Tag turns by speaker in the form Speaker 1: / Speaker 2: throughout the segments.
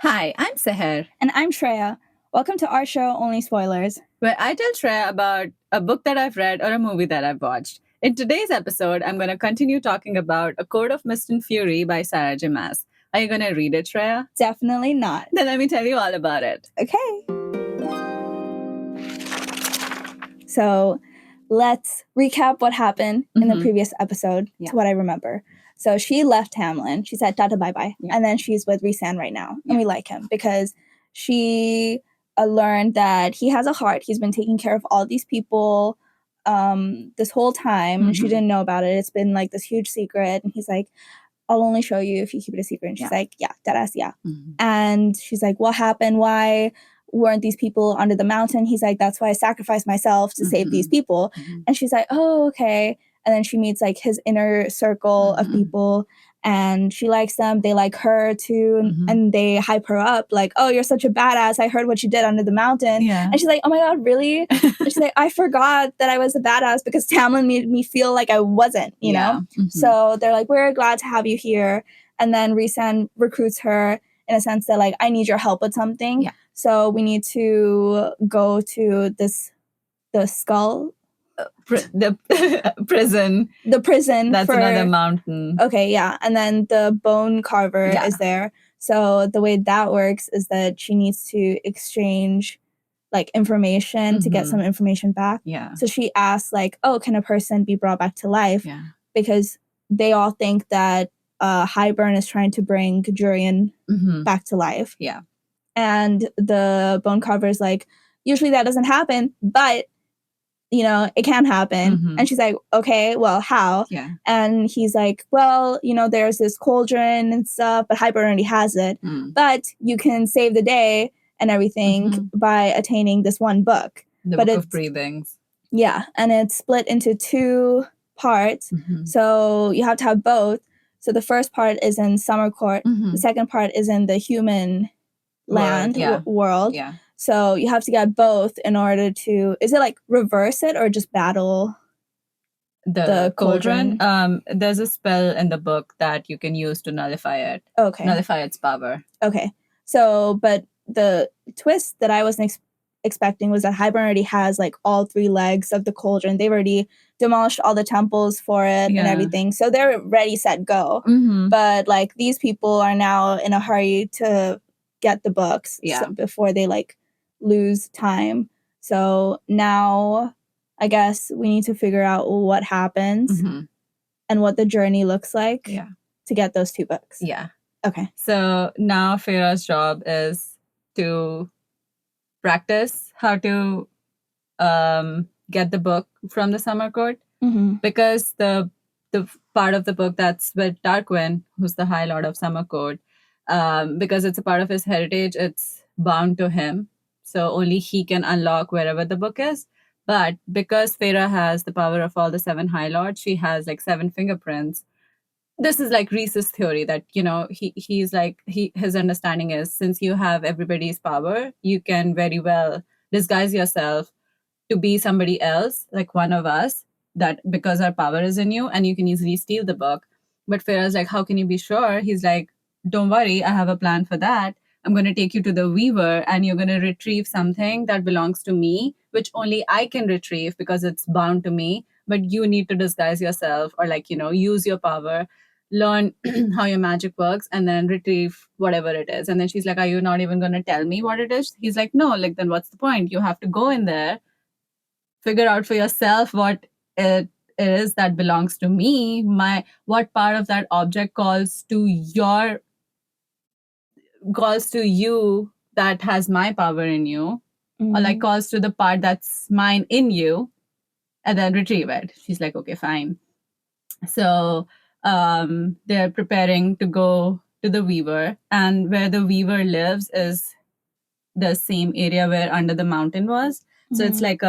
Speaker 1: Hi, I'm Seher,
Speaker 2: And I'm Shreya. Welcome to our show, Only Spoilers,
Speaker 1: where I tell Shreya about a book that I've read or a movie that I've watched. In today's episode, I'm going to continue talking about A Code of Mist and Fury by Sarah J. Maas. Are you going to read it, Shreya?
Speaker 2: Definitely not.
Speaker 1: Then let me tell you all about it.
Speaker 2: Okay. So let's recap what happened in the previous episode to what I remember. So she left Hamlin. She said, tata, bye-bye. Yeah. And then she's with Rhysand right now. And we like him because she learned that he has a heart. He's been taking care of all these people this whole time. And she didn't know about it. It's been like this huge secret. And he's like, I'll only show you if you keep it a secret. And she's like, yeah, deadass, yeah. And she's like, what happened? Why weren't these people under the mountain? He's like, that's why I sacrificed myself to save these people. And she's like, oh, okay. And then she meets like his inner circle of people and she likes them. They like her too. And they hype her up like, oh, you're such a badass. I heard what you did under the mountain. Yeah. And she's like, oh my God, really? And she's like, I forgot that I was a badass because Tamlin made me feel like I wasn't, you know? So they're like, we're glad to have you here. And then Rhysand recruits her in a sense that like, I need your help with something. Yeah. So we need to go to the skull.
Speaker 1: The prison.
Speaker 2: The prison.
Speaker 1: That's another mountain.
Speaker 2: Okay, yeah. And then the bone carver is there. So the way that works is that she needs to exchange like information to get some information back. Yeah. So she asks like, oh, can a person be brought back to life? Yeah. Because they all think that Highlord is trying to bring Jurian back to life. Yeah. And the bone carver is like, usually that doesn't happen, but you know, it can happen. And she's like, okay, well, how? Yeah. And he's like, well, you know, there's this cauldron and stuff, but Highlord already has it. But you can save the day and everything by attaining this one book.
Speaker 1: The Book of Breathings.
Speaker 2: Yeah. And it's split into two parts. So you have to have both. So the first part is in Summer Court. The second part is in the human land world. Yeah. So you have to get both in order to, is it like reverse it or just battle
Speaker 1: the cauldron? There's a spell in the book that you can use to nullify it. Okay. Nullify its power.
Speaker 2: Okay. So, but the twist that I wasn't expecting was that Highlord already has like all three legs of the cauldron. They've already demolished all the temples for it and everything. So they're ready, set, go. But like these people are now in a hurry to get the books before they like lose time. So now I guess we need to figure out what happens and what the journey looks like to get those two books.
Speaker 1: Yeah.
Speaker 2: Okay.
Speaker 1: So now Feyre's job is to practice how to get the book from the Summer Court because the part of the book that's with Tarquin, who's the High Lord of Summer Court, because it's a part of his heritage, it's bound to him. So only he can unlock wherever the book is. But because Feyre has the power of all the 7 High Lords, she has like 7 fingerprints. This is like Rhys's theory that, you know, he's like, his understanding is since you have everybody's power, you can very well disguise yourself to be somebody else, like one of us, that because our power is in you and you can easily steal the book. But Feyre's like, how can you be sure? He's like, don't worry, I have a plan for that. I'm going to take you to the Weaver and you're going to retrieve something that belongs to me, which only I can retrieve because it's bound to me. But you need to disguise yourself or like, you know, use your power, learn how your magic works and then retrieve whatever it is. And then she's like, are you not even going to tell me what it is? He's like, no, like then what's the point? You have to go in there, figure out for yourself what it is that belongs to me, what part of that object calls to you that has my power in you, or like calls to the part that's mine in you, and then retrieve it. She's like, okay, fine. So they're preparing to go to the Weaver, and where the Weaver lives is the same area where Under the Mountain was. So it's like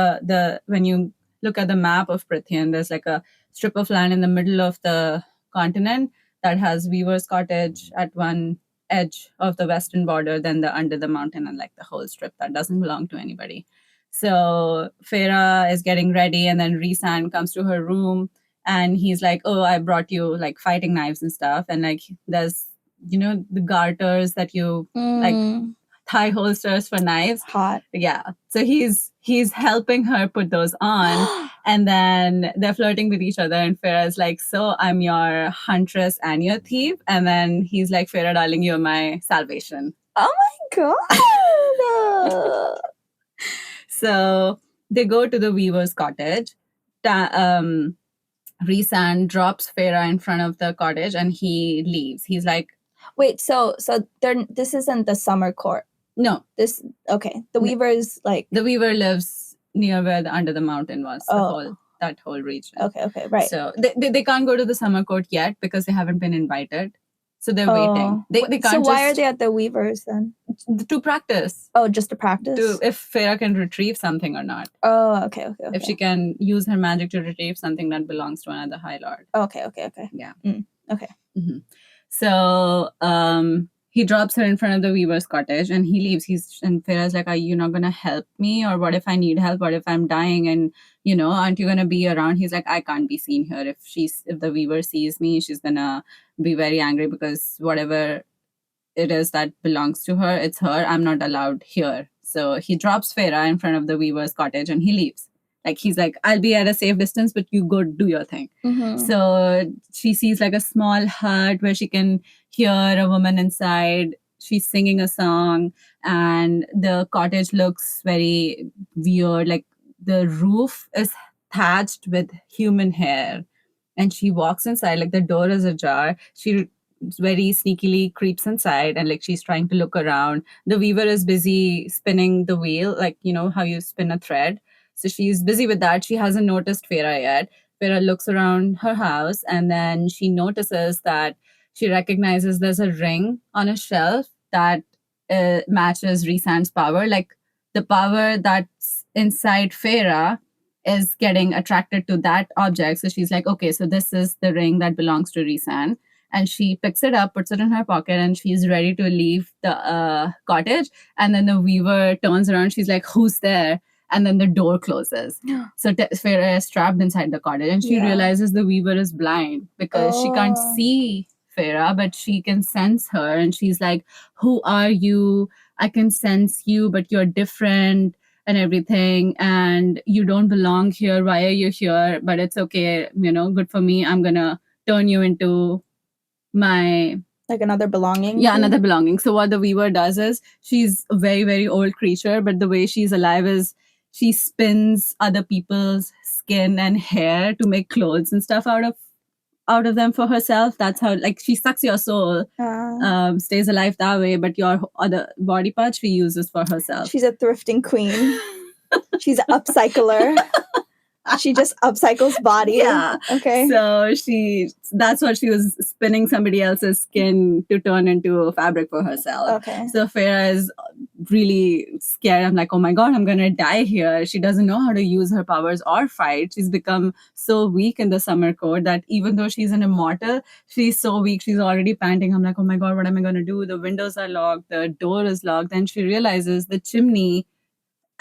Speaker 1: when you look at the map of Prithian, there's like a strip of land in the middle of the continent that has Weaver's cottage at one edge of the western border, then the Under the Mountain and like the whole strip that doesn't belong to anybody. So Feyre is getting ready and then Rhysand comes to her room and he's like, oh, I brought you like fighting knives and stuff. And like there's the garters that you like, thigh holsters for knives.
Speaker 2: Hot.
Speaker 1: Yeah. So he's helping her put those on, and then they're flirting with each other. And Feyre's like, "So I'm your huntress and your thief." And then he's like, "Feyre, darling, you're my salvation."
Speaker 2: Oh my god.
Speaker 1: So they go to the weaver's cottage. Rhysand drops Feyre in front of the cottage, and he leaves. He's like,
Speaker 2: "Wait, so this isn't the summer court."
Speaker 1: No.
Speaker 2: Okay. The weaver's like...
Speaker 1: The weaver lives near where the Under the Mountain was, that whole region.
Speaker 2: Okay, right.
Speaker 1: So they can't go to the summer court yet because they haven't been invited. So they're waiting. They can't.
Speaker 2: So why are they at the weavers then?
Speaker 1: To practice.
Speaker 2: Oh, just to practice?
Speaker 1: If Feyre can retrieve something or not.
Speaker 2: Oh, okay.
Speaker 1: If she can use her magic to retrieve something that belongs to another Highlord.
Speaker 2: Okay.
Speaker 1: Yeah.
Speaker 2: Okay.
Speaker 1: Mm-hmm. So he drops her in front of the weaver's cottage and he leaves. And Feyre's like, "Are you not going to help me? Or what if I need help? What if I'm dying? And, aren't you going to be around?" He's like, "I can't be seen here. If the weaver sees me, she's going to be very angry because whatever it is that belongs to her, it's her. I'm not allowed here." So he drops Feyre in front of the weaver's cottage and he leaves. Like, he's like, "I'll be at a safe distance, but you go do your thing."
Speaker 2: Mm-hmm.
Speaker 1: So she sees like a small hut where she can hear a woman inside. She's singing a song, and the cottage looks very weird. Like, the roof is thatched with human hair. And she walks inside, like the door is ajar. She very sneakily creeps inside, and like she's trying to look around. The weaver is busy spinning the wheel, like, how you spin a thread. So she's busy with that. She hasn't noticed Feyre yet. Feyre looks around her house, and then she notices that she recognizes there's a ring on a shelf that matches Rhysand's power. Like, the power that's inside Feyre is getting attracted to that object. So she's like, "Okay, so this is the ring that belongs to Rhysand." And she picks it up, puts it in her pocket, and she's ready to leave the cottage. And then the weaver turns around. She's like, "Who's there?" And then the door closes. So Feyre is trapped inside the cottage, and she realizes the weaver is blind because she can't see Feyre, but she can sense her. And she's like, "Who are you? I can sense you, but you're different and everything. And you don't belong here. Why are you here? But it's okay. Good for me. I'm going to turn you into my..."
Speaker 2: Like another belonging?
Speaker 1: Yeah, another belonging. So what the weaver does is, she's a very, very old creature, but the way she's alive is she spins other people's skin and hair to make clothes and stuff out of them for herself. That's how, like, she sucks your soul, stays alive that way, but your other body parts she uses for herself.
Speaker 2: She's a thrifting queen. She's an upcycler. She just upcycles body.
Speaker 1: Yeah.
Speaker 2: Okay.
Speaker 1: So that's what she was spinning somebody else's skin to turn into fabric for herself.
Speaker 2: Okay.
Speaker 1: So Feyre is really scared. I'm like, "Oh my God, I'm going to die here." She doesn't know how to use her powers or fight. She's become so weak in the summer court that even though she's an immortal, she's so weak. She's already panting. I'm like, "Oh my God, what am I going to do? The windows are locked. The door is locked." And she realizes the chimney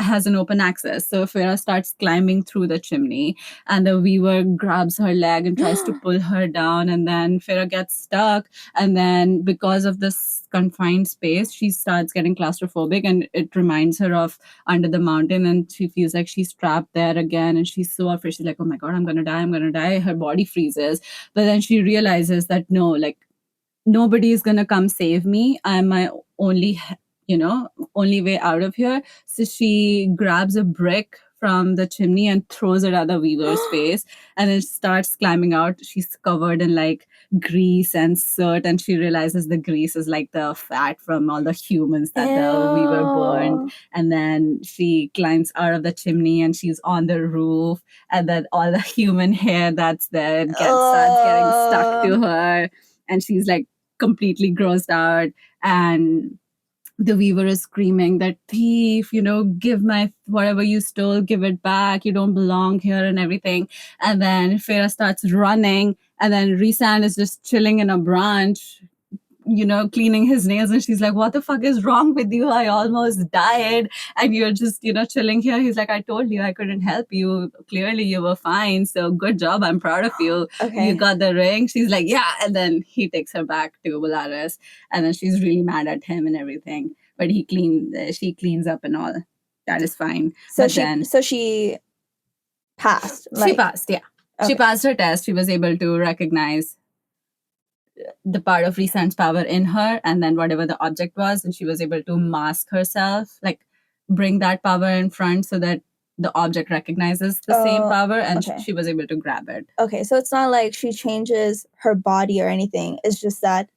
Speaker 1: has an open access. So Feyre starts climbing through the chimney, and the weaver grabs her leg and tries to pull her down. And then Feyre gets stuck. And then because of this confined space, she starts getting claustrophobic, and it reminds her of Under the Mountain. And she feels like she's trapped there again. And she's so afraid. She's like, "Oh my God, I'm going to die. I'm going to die." Her body freezes. But then she realizes that no, like, nobody is going to come save me. I'm my only way out of here. So she grabs a brick from the chimney and throws it at the weaver's face, and it starts climbing out. She's covered in like grease and soot, and she realizes the grease is like the fat from all the humans that the weaver burned. And then she climbs out of the chimney, and she's on the roof, and then all the human hair that's there starts getting stuck to her, and she's like completely grossed out. And the weaver is screaming that, "Thief, give my whatever you stole, give it back. You don't belong here," and everything. And then Feyre starts running, and then Rhysand is just chilling in a branch, cleaning his nails, and she's like, what the fuck is wrong with you? I almost died, and you're just, chilling here. He's like, I told you I couldn't help you. Clearly you were fine. So good job. I'm proud of you.
Speaker 2: Okay.
Speaker 1: You got the ring. She's like, yeah. And then he takes her back to Valaris, and then she's really mad at him and everything. But she cleans up and all. That is fine.
Speaker 2: So
Speaker 1: she
Speaker 2: passed.
Speaker 1: She passed, yeah. Okay. She passed her test. She was able to recognize the part of Rhysand's power in her, and then whatever the object was, and she was able to mask herself, like bring that power in front so that the object recognizes the same power, and she was able to grab it.
Speaker 2: Okay, so it's not like she changes her body or anything. It's just that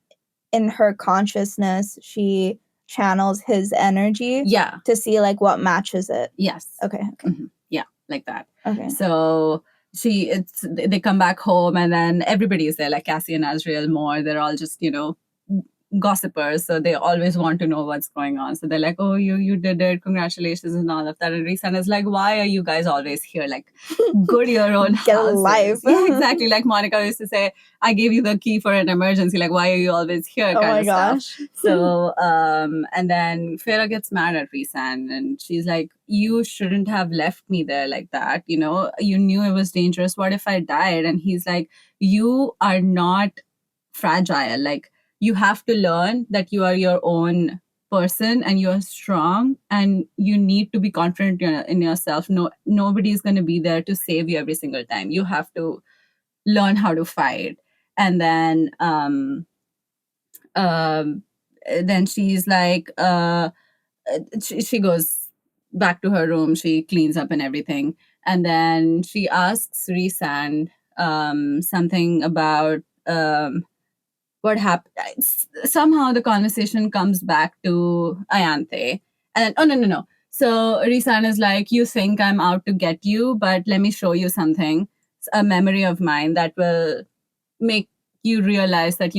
Speaker 2: in her consciousnness, she channels his energy to see like what matches it.
Speaker 1: Yes.
Speaker 2: Okay.
Speaker 1: Mm-hmm. Yeah, like that.
Speaker 2: Okay.
Speaker 1: So they come back home, and then everybody is there, like Cassie and Azriel more. They're all just, gossipers. So they always want to know what's going on. So they're like, oh, you did it. Congratulations and all of that. And Rhysand is like, why are you guys always here? Like, go to your own
Speaker 2: Get a life.
Speaker 1: Yeah, exactly. Like Monica used to say, I gave you the key for an emergency. Like, why are you always here?
Speaker 2: Oh my gosh.
Speaker 1: So, and then Feyre gets mad at Rhysand, and she's like, you shouldn't have left me there like that. You knew it was dangerous. What if I died? And he's like, you are not fragile. Like, you have to learn that you are your own person and you're strong, and you need to be confident in yourself. Nobody is going to be there to save you every single time. You have to learn how to fight. And then she's like, she goes back to her room. She cleans up and everything, and then she asks Rhysand something about what happened. Somehow the conversation comes back to Ayanthe. And no. So Rhysand is like, you think I'm out to get you, but let me show you something. It's a memory of mine that will make you realize that,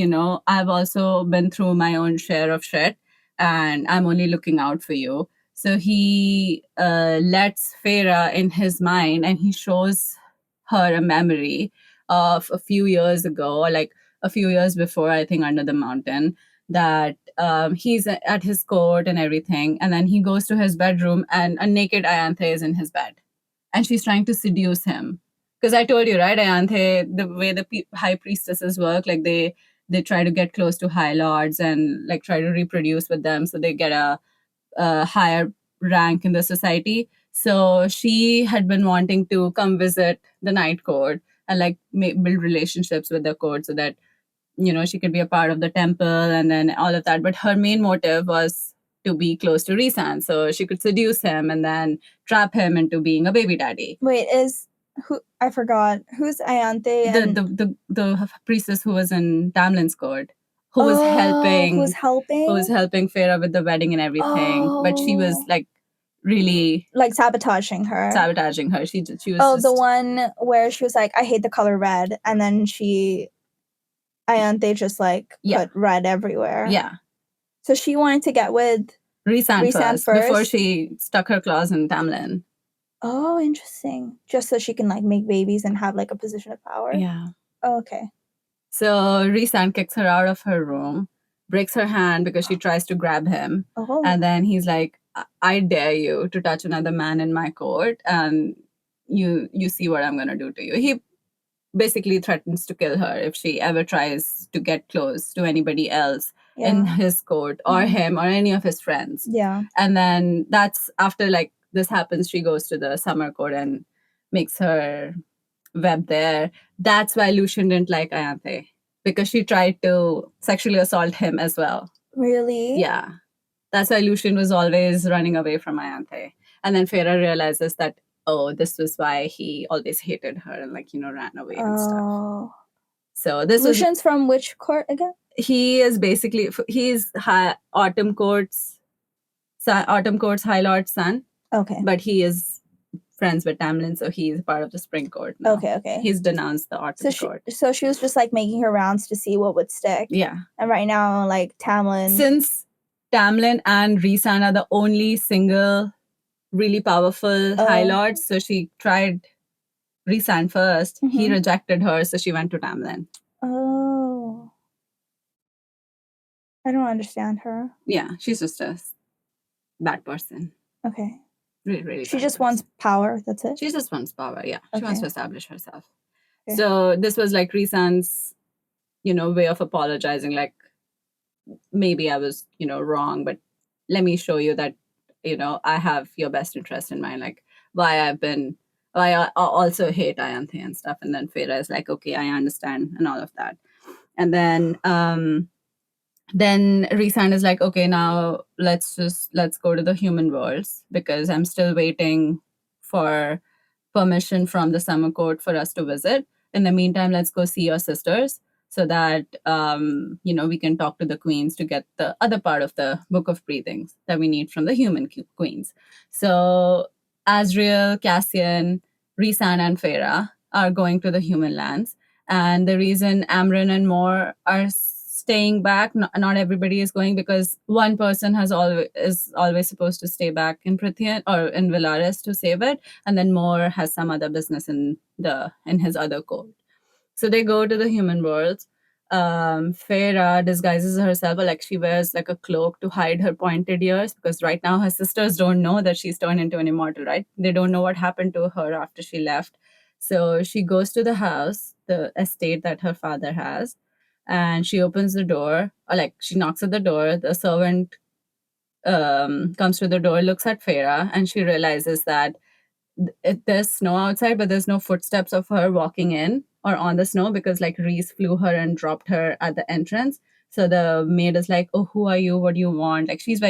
Speaker 1: I've also been through my own share of shit, and I'm only looking out for you. So he lets Feyre in his mind, and he shows her a memory of a few years ago, like a few years before, I think, under the mountain, that he's at his court and everything. And then he goes to his bedroom, and a naked Ayanthe is in his bed. And she's trying to seduce him. Because I told you, right, Ayanthe, the way the high priestesses work, like they try to get close to Highlords and like try to reproduce with them so they get a higher rank in the society. So she had been wanting to come visit the Night Court and like build relationships with the court so that she could be a part of the temple and then all of that. But her main motive was to be close to Rhysand so she could seduce him and then trap him into being a baby daddy.
Speaker 2: Wait, I forgot. Who's Ayanthe?
Speaker 1: The priestess who was in Tamlin's court. Who was helping Feyre with the wedding and everything. But she was like really
Speaker 2: like sabotaging her.
Speaker 1: She was
Speaker 2: the one where she was like, I hate the color red, and then Ayanthe just like put red everywhere.
Speaker 1: Yeah.
Speaker 2: So she wanted to get with
Speaker 1: Rhysand first before she stuck her claws in Tamlin.
Speaker 2: Oh, interesting. Just so she can like make babies and have like a position of power.
Speaker 1: Yeah.
Speaker 2: Oh, okay.
Speaker 1: So Rhysand kicks her out of her room, breaks her hand because she tries to grab him.
Speaker 2: Oh.
Speaker 1: And then he's like, I dare you to touch another man in my court, and you see what I'm going to do to you. He basically threatens to kill her if she ever tries to get close to anybody else in his court or him or any of his friends.
Speaker 2: Yeah.
Speaker 1: And then that's after like this happens, she goes to the summer court and makes her web there. That's why Lucien didn't like Ayanthe, because she tried to sexually assault him as well.
Speaker 2: Really?
Speaker 1: Yeah. That's why Lucien was always running away from Ayanthe. And then Feyre realizes that, this was why he always hated her and like, ran away and stuff. So this
Speaker 2: Lucian's from which court again?
Speaker 1: He is basically, he's Autumn Court's Highlord's son.
Speaker 2: Okay.
Speaker 1: But he is friends with Tamlin, so he's part of the Spring Court now.
Speaker 2: Okay.
Speaker 1: He's denounced the Autumn Court.
Speaker 2: So she was just like making her rounds to see what would stick.
Speaker 1: Yeah.
Speaker 2: And right now, like Tamlin.
Speaker 1: Since Tamlin and Rhysand are the only single really powerful Highlords, so she tried Rhysand first. Mm-hmm. He rejected her, so she went to Tamlin.
Speaker 2: Oh. I don't understand her.
Speaker 1: Yeah, she's just a bad person.
Speaker 2: Okay.
Speaker 1: Really, really.
Speaker 2: She just wants power. That's it.
Speaker 1: She just wants power. Yeah, she
Speaker 2: Okay.
Speaker 1: wants to establish herself.
Speaker 2: Okay.
Speaker 1: So this was like Rhysand's, way of apologizing. Like, maybe I was, wrong, but let me show you that, I have your best interest in mind. Like, why I also hate Ianthe and stuff. And then Feyre is like, okay, I understand, and all of that. And then Rhysand is like, okay, now let's go to the human worlds, because I'm still waiting for permission from the summer court for us to visit. In the meantime, let's go see your sisters, so that we can talk to the queens to get the other part of the book of breathings that we need from the human queens. So Asriel, Cassian, Rhysand, and Feyre are going to the human lands. And the reason Amren and Mor are staying back, not everybody is going, because one person is always supposed to stay back in Prythian or in Villaris to save it, and then Mor has some other business in his other court. So they go to the human worlds. Feyre disguises herself, but like she wears like a cloak to hide her pointed ears, because right now her sisters don't know that she's turned into an immortal, right? They don't know what happened to her after she left. So she goes to the house, the estate that her father has, and she opens the door, or like she knocks at the door. The servant comes to the door, looks at Feyre, and she realizes that there's snow outside, but there's no footsteps of her walking in or on the snow, because like Rhys flew her and dropped her at the entrance. So the maid is like, oh, who are you? What do you want? Like she's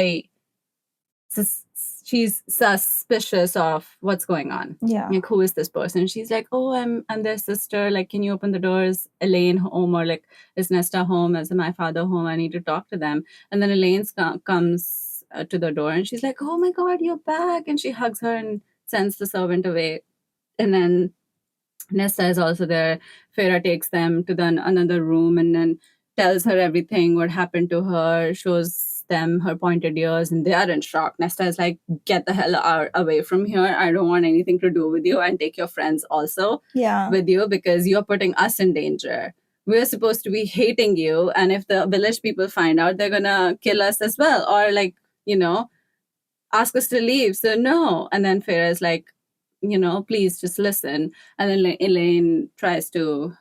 Speaker 1: suspicious of what's going on.
Speaker 2: Yeah.
Speaker 1: Like, who is this person? She's like, oh, I'm their sister. Like, can you open the doors? Elaine home, or like, is Nesta home? Is my father home? I need to talk to them. And then Elaine comes to the door, and she's like, oh my God, you're back. And she hugs her and sends the servant away. And then Nesta is also there. Feyre takes them to another room, and then tells her everything, what happened to her, shows them her pointed ears, and they are in shock. Nesta is like, get the hell away from here. I don't want anything to do with you, and take your friends also with you, because you're putting us in danger. We're supposed to be hating you, and if the village people find out, they're gonna kill us as well, or like, ask us to leave. So no. And then Feyre is like, please just listen. And then Elaine tries to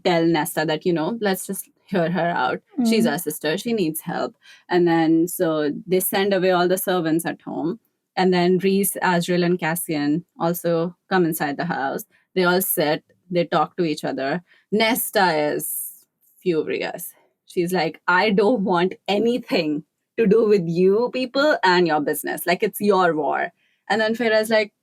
Speaker 1: tell Nesta that, let's just hear her out. She's our sister. She needs help. And then so they send away all the servants at home. And then Rhys, Asriel, and Cassian also come inside the house. They all sit. They talk to each other. Nesta is furious. She's like, I don't want anything to do with you people and your business. Like, it's your war. And then Feyre's like,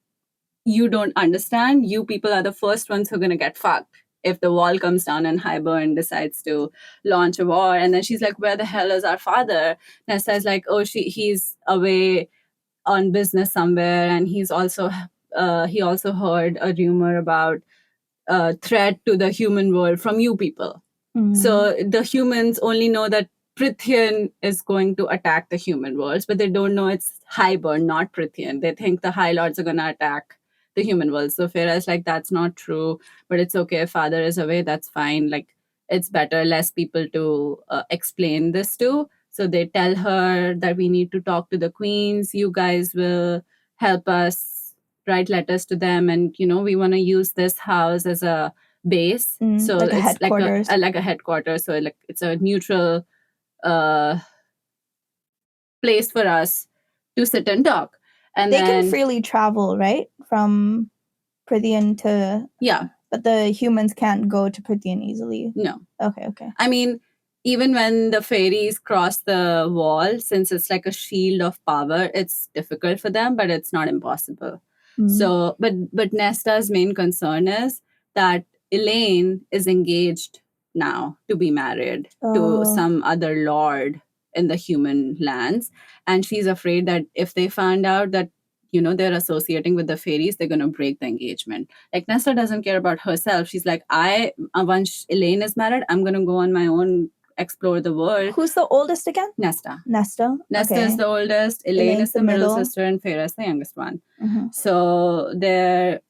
Speaker 1: you don't understand. You people are the first ones who are going to get fucked if the wall comes down and Highlord decides to launch a war. And then she's like, where the hell is our father? Nesta is like, oh, he's away on business somewhere. And he also heard a rumor about a threat to the human world from you people. So the humans only know that Prythian is going to attack the human worlds, but they don't know it's Highlord, not Prythian. They think the Highlords are going to attack the human world. So Feyre is like, that's not true, but it's okay. If father is away, that's fine. Like, it's better, less people to explain this to. So they tell her that we need to talk to the queens. You guys will help us write letters to them. And, we want to use this house as a base. So
Speaker 2: like
Speaker 1: it's
Speaker 2: headquarters.
Speaker 1: like a headquarters. So like it's a neutral place for us to sit and talk. And
Speaker 2: they can freely travel, right? From Prythian to...
Speaker 1: Yeah.
Speaker 2: But the humans can't go to Prythian easily.
Speaker 1: No.
Speaker 2: Okay.
Speaker 1: I mean, even when the fairies cross the wall, since it's like a shield of power, it's difficult for them, but it's not impossible. So, but Nesta's main concern is that Elaine is engaged now to be married to some other lord in the human lands. And she's afraid that if they find out that, they're associating with the fairies, they're going to break the engagement. Like, Nesta doesn't care about herself. She's like, once Elaine is married, I'm going to go on my own, explore the world.
Speaker 2: Who's the oldest again?
Speaker 1: Nesta.
Speaker 2: Nesta
Speaker 1: Is the oldest. Elaine is the middle sister, and Feyre is the youngest one. So they're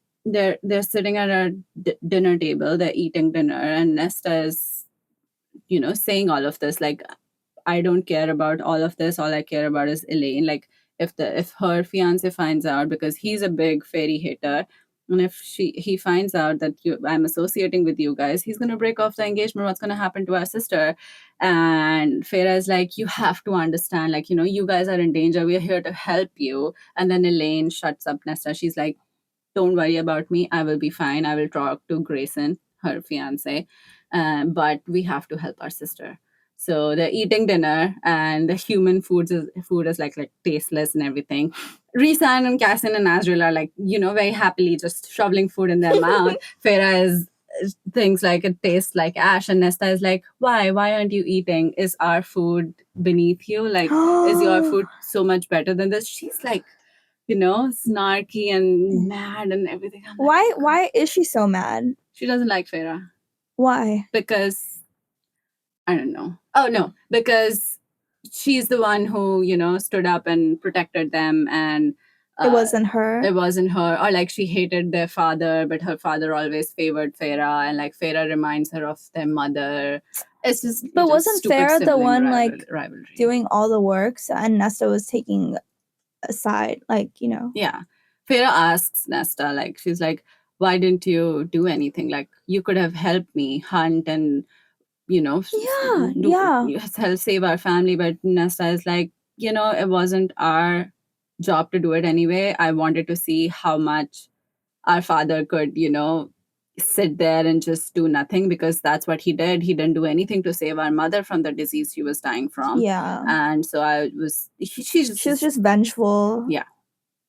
Speaker 1: sitting at a dinner table. They're eating dinner, and Nesta is, saying all of this. Like, I don't care about all of this. All I care about is Elaine. Like, if her fiance finds out, because he's a big fairy hater, and if he finds out that I'm associating with you guys, he's gonna break off the engagement. What's gonna happen to our sister? And Feyre is like, you have to understand, like, you guys are in danger. We are here to help you. And then Elaine shuts up Nesta. She's like, don't worry about me. I will be fine. I will talk to Grayson, her fiance. But we have to help our sister. So they're eating dinner, and the human food is like tasteless and everything. Rhysand and Cassian and Azriel are like, very happily just shoveling food in their mouth. Feyre is things like it tastes like ash, and Nesta is like, why aren't you eating? Is our food beneath you? Like, is your food so much better than this? She's like, snarky and mad and everything.
Speaker 2: Why is she so mad?
Speaker 1: She doesn't like Feyre.
Speaker 2: Why?
Speaker 1: Because I don't know. Oh no, because she's the one who stood up and protected them, and
Speaker 2: it wasn't her.
Speaker 1: It wasn't her. Or like, she hated their father, but her father always favored Feyre, and like Feyre reminds her of their mother. It's just.
Speaker 2: But wasn't Feyre the one rivalry, doing all the work, and Nesta was taking aside,
Speaker 1: Yeah, Feyre asks Nesta, like, she's like, why didn't you do anything? Like, you could have helped me hunt and help save our family. But Nesta is like, it wasn't our job to do it anyway. I wanted to see how much our father could sit there and just do nothing, because that's what he did. He didn't do anything to save our mother from the disease she was dying from. And so she was just
Speaker 2: vengeful.
Speaker 1: Yeah,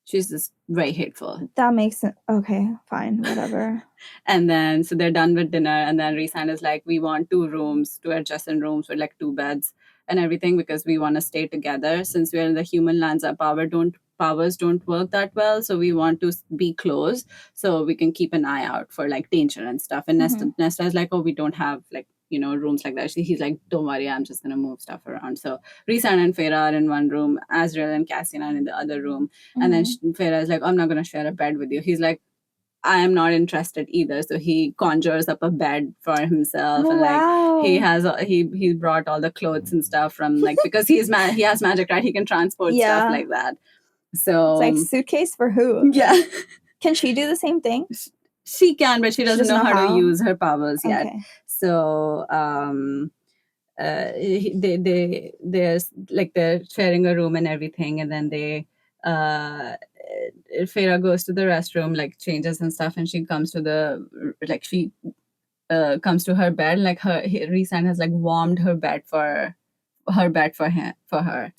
Speaker 1: she's just very hateful.
Speaker 2: That makes sense. Okay, fine, whatever.
Speaker 1: And then, so they're done with dinner, and then Rhysand is like, we want 2 rooms, 2 adjacent rooms with like 2 beds and everything, because we want to stay together. Since we're in the human lands, our powers don't work that well, so we want to be close so we can keep an eye out for like danger and stuff. And Nesta is like, oh, we don't have like rooms like that. He's like, don't worry, I'm just gonna move stuff around. So Rhysand and Feyre are in one room, Azriel and Cassian are in the other room. And then Feyre is like, I'm not gonna share a bed with you. He's like, I am not interested either. So he conjures up a bed for himself, and like he brought all the clothes and stuff from, like, because he has magic, right? He can transport stuff like that. So
Speaker 2: it's like, suitcase for who?
Speaker 1: Yeah.
Speaker 2: Can she do the same thing?
Speaker 1: She can, but she doesn't know how to use her powers yet.
Speaker 2: Okay.
Speaker 1: So there's like, they're sharing a room and everything, and then they Feyre goes to the restroom, like changes and stuff, and she comes to comes to her bed, like Rhysand has like warmed her bed for her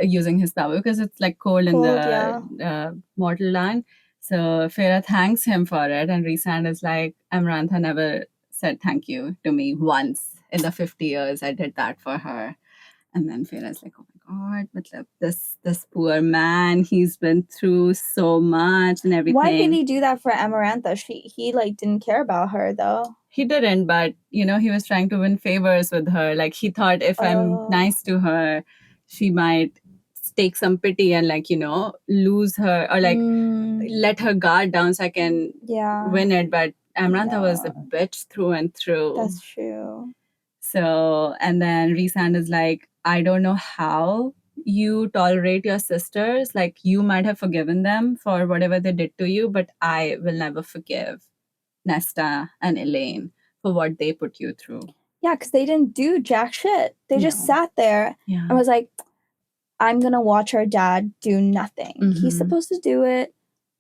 Speaker 1: using his power, because it's like cold in the mortal land. So Feyre thanks him for it, and Rhysand is like, Amarantha never said thank you to me once in the 50 years I did that for her. And then Feyre's like, oh my God, but this poor man, he's been through so much and everything.
Speaker 2: Why did he do that for Amarantha? He like didn't care about her though.
Speaker 1: He didn't, but he was trying to win favors with her. Like, he thought, if I'm nice to her, she might take some pity and like, lose her, or like let her guard down so I can win it. But Amarantha was a bitch through and through.
Speaker 2: That's true.
Speaker 1: So, and then Rhysand is like, I don't know how you tolerate your sisters. Like, you might have forgiven them for whatever they did to you, but I will never forgive Nesta and Elaine for what they put you through.
Speaker 2: Yeah, because they didn't do jack shit. They just sat there and was like, I'm going to watch our dad do nothing. He's supposed to do it.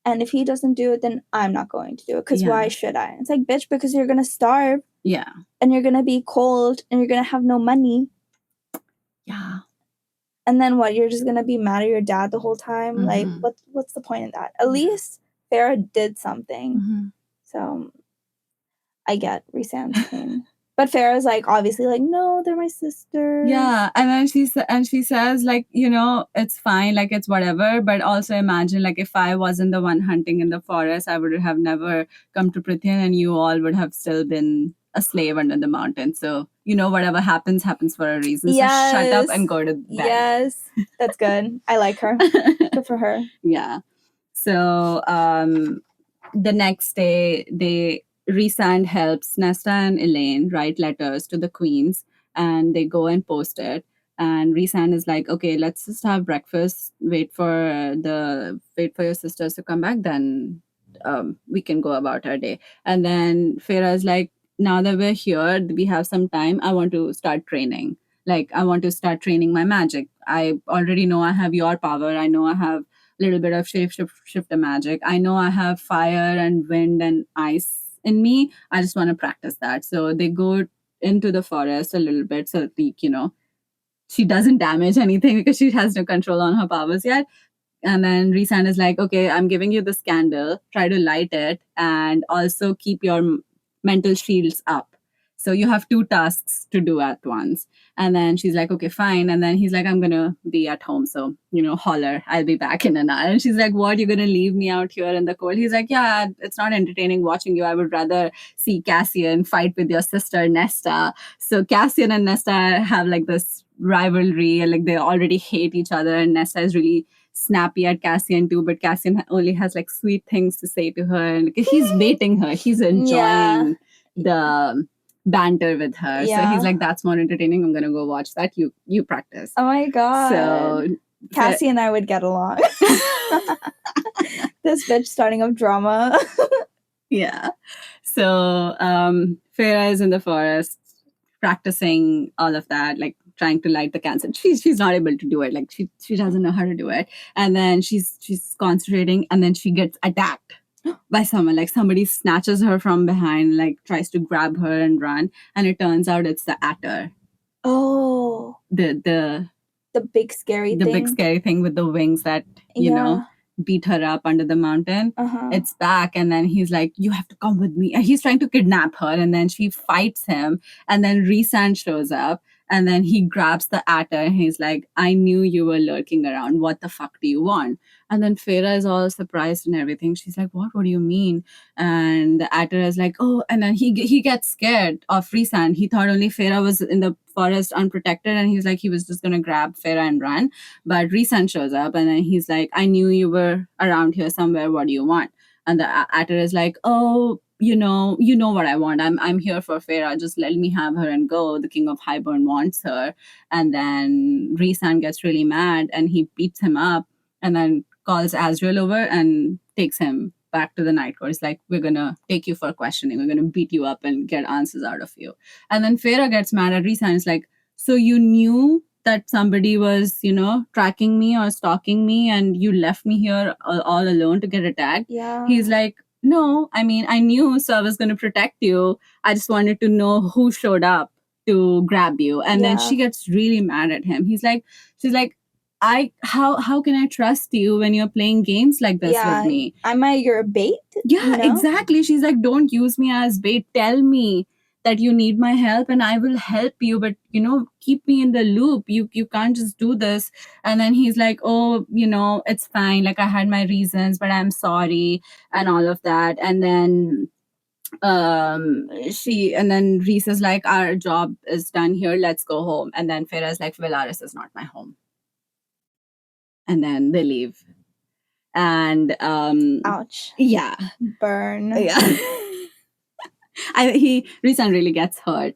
Speaker 2: And if he doesn't do it, then I'm not going to do it. Because why should I? It's like, bitch, because you're going to starve.
Speaker 1: Yeah.
Speaker 2: And you're going to be cold. And you're going to have no money.
Speaker 1: Yeah.
Speaker 2: And then what? You're just going to be mad at your dad the whole time? Like, what's the point in that? At least Feyre did something. So I get Rhysand's pain. But Feyre's like, obviously, like, no, they're my sisters.
Speaker 1: Yeah, and then she says, like, it's fine, like, it's whatever. But also imagine, like, if I wasn't the one hunting in the forest, I would have never come to Prithian, and you all would have still been a slave under the mountain. So, whatever happens for a reason.
Speaker 2: Yes.
Speaker 1: So shut up and go to bed.
Speaker 2: Yes, that's good. I like her. Good for her.
Speaker 1: Yeah. So the next day, Rhysand helps Nesta and Elaine write letters to the queens, and they go and post it. And Rhysand is like, okay, let's just have breakfast, wait for your sisters to come back, then we can go about our day. And then Feyre is like, now that we're here, we have some time, I want to start training. Like, I want to start training my magic. I already know I have your power. I know I have a little bit of shifter magic. I know I have fire and wind and ice in me. I just want to practice that. So they go into the forest a little bit, so that, she doesn't damage anything because she has no control on her powers yet. And then Rhysand is like, okay, I'm giving you this candle. Try to light it and also keep your mental shields up. So you have 2 tasks to do at once. And then she's like, okay, fine. And then he's like, I'm going to be at home. So, holler, I'll be back in an hour. And she's like, what? You're going to leave me out here in the cold? He's like, yeah, it's not entertaining watching you. I would rather see Cassian fight with your sister, Nesta. So Cassian and Nesta have like this rivalry, and like they already hate each other. And Nesta is really snappy at Cassian too, but Cassian only has like sweet things to say to her, and he's baiting her. He's enjoying the banter with her. So he's like, that's more entertaining. I'm gonna go watch that. You practice.
Speaker 2: Oh my god.
Speaker 1: So
Speaker 2: Cassie and I would get along. This bitch starting up drama.
Speaker 1: Yeah. So Feyre is in the forest practicing all of that, like trying to light the candle. She's not able to do it. Like she doesn't know how to do it. And then she's concentrating, and then she gets attacked by someone. Like somebody snatches her from behind, like tries to grab her and run. And it turns out it's the Atter.
Speaker 2: Oh.
Speaker 1: The
Speaker 2: big scary thing.
Speaker 1: The big scary thing with the wings that, beat her up under the mountain. It's back, and then he's like, you have to come with me. And he's trying to kidnap her, and then she fights him, and then Rhysand shows up, and then he grabs the Atter, and he's like, I knew you were lurking around. What the fuck do you want? And then Feyre is all surprised and everything. She's like, what do you mean? And the Atter is like, oh, and then he gets scared of Rhysand. He thought only Feyre was in the forest unprotected, and he's like, he was just gonna grab Feyre and run. But Rhysand shows up, and then he's like, I knew you were around here somewhere. What do you want? And the Atter is like, oh, you know what I want. I'm here for Feyre. Just let me have her and go. The King of Highlord wants her. And then Rhysand gets really mad, and he beats him up, and then calls Asriel over and takes him back to the Night Court. It's like, we're gonna take you for questioning. We're gonna beat you up and get answers out of you. And then Feyre gets mad at Rhysand. It's like, so you knew that somebody was, tracking me or stalking me, and you left me here all alone to get attacked?
Speaker 2: Yeah.
Speaker 1: He's like, no, I mean, I knew, so I was going to protect you. I just wanted to know who showed up to grab you. And then she gets really mad at him. She's like, how can I trust you when you're playing games like this with me?
Speaker 2: Am I your bait?
Speaker 1: Yeah, exactly. She's like, don't use me as bait. Tell me that you need my help and I will help you, but keep me in the loop. You can't just do this. And then he's like, oh, it's fine, like I had my reasons, but I'm sorry, and all of that. And then Rhys is like, our job is done here, let's go home. And then Feyre is like, Velaris is not my home. And then they leave. And
Speaker 2: ouch.
Speaker 1: Yeah.
Speaker 2: Burn.
Speaker 1: Yeah. Rhysand really gets hurt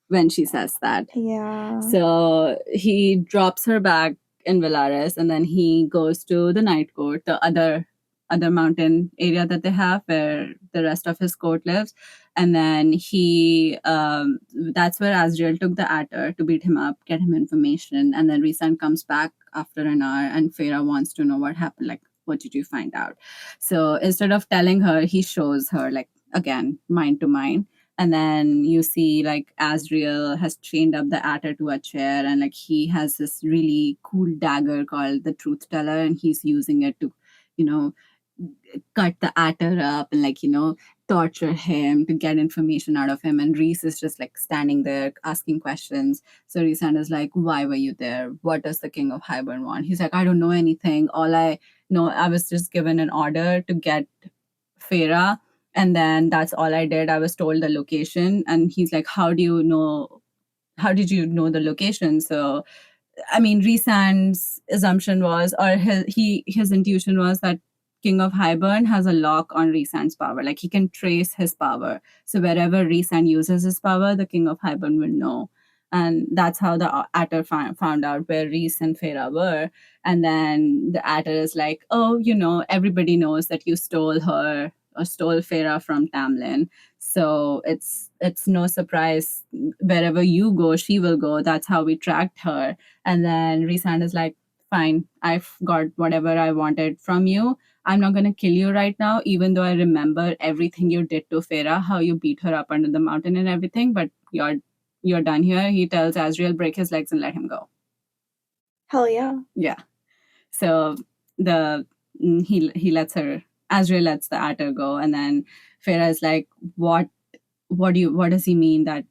Speaker 1: when she says that.
Speaker 2: Yeah.
Speaker 1: So he drops her back in Velaris, and then he goes to the Night Court, the other mountain area that they have where the rest of his court lives. And then he that's where Asriel took the Atter to beat him up, get him information. And then Rhysand comes back after an hour, and Feyre wants to know what happened, like, what did you find out? So instead of telling her, he shows her, like, again, mind to mind. And then you see, like, Asriel has chained up the Atter to a chair, and like he has this really cool dagger called the Truth Teller, and he's using it to, cut the Atter up and, like, torture him to get information out of him. And Rhys is just like standing there asking questions. So Rhysand is like, why were you there? What does the King of Highlord want? He's like, I don't know anything. All I know, I was just given an order to get Feyre, and then that's all I did. I was told the location. And he's like, how did you know the location? So I mean, Rhysand's assumption was, or his intuition was, that King of Highlord has a lock on Rhysand's power. Like, he can trace his power. So wherever Rhysand uses his power, the King of Highlord will know. And that's how the Atter found out where Rhys and Feyre were. And then the Atter is like, oh, everybody knows that you stole her or stole Feyre from Tamlin. So it's no surprise wherever you go, she will go. That's how we tracked her. And then Rhysand is like, fine, I've got whatever I wanted from you. I'm not going to kill you right now, even though I remember everything you did to Feyre, how you beat her up under the mountain and everything, but you're done here. He tells Azriel, break his legs and let him go.
Speaker 2: Hell yeah.
Speaker 1: Yeah. So he lets her, Azriel lets the Atter go, and then Feyre is like, what does he mean that,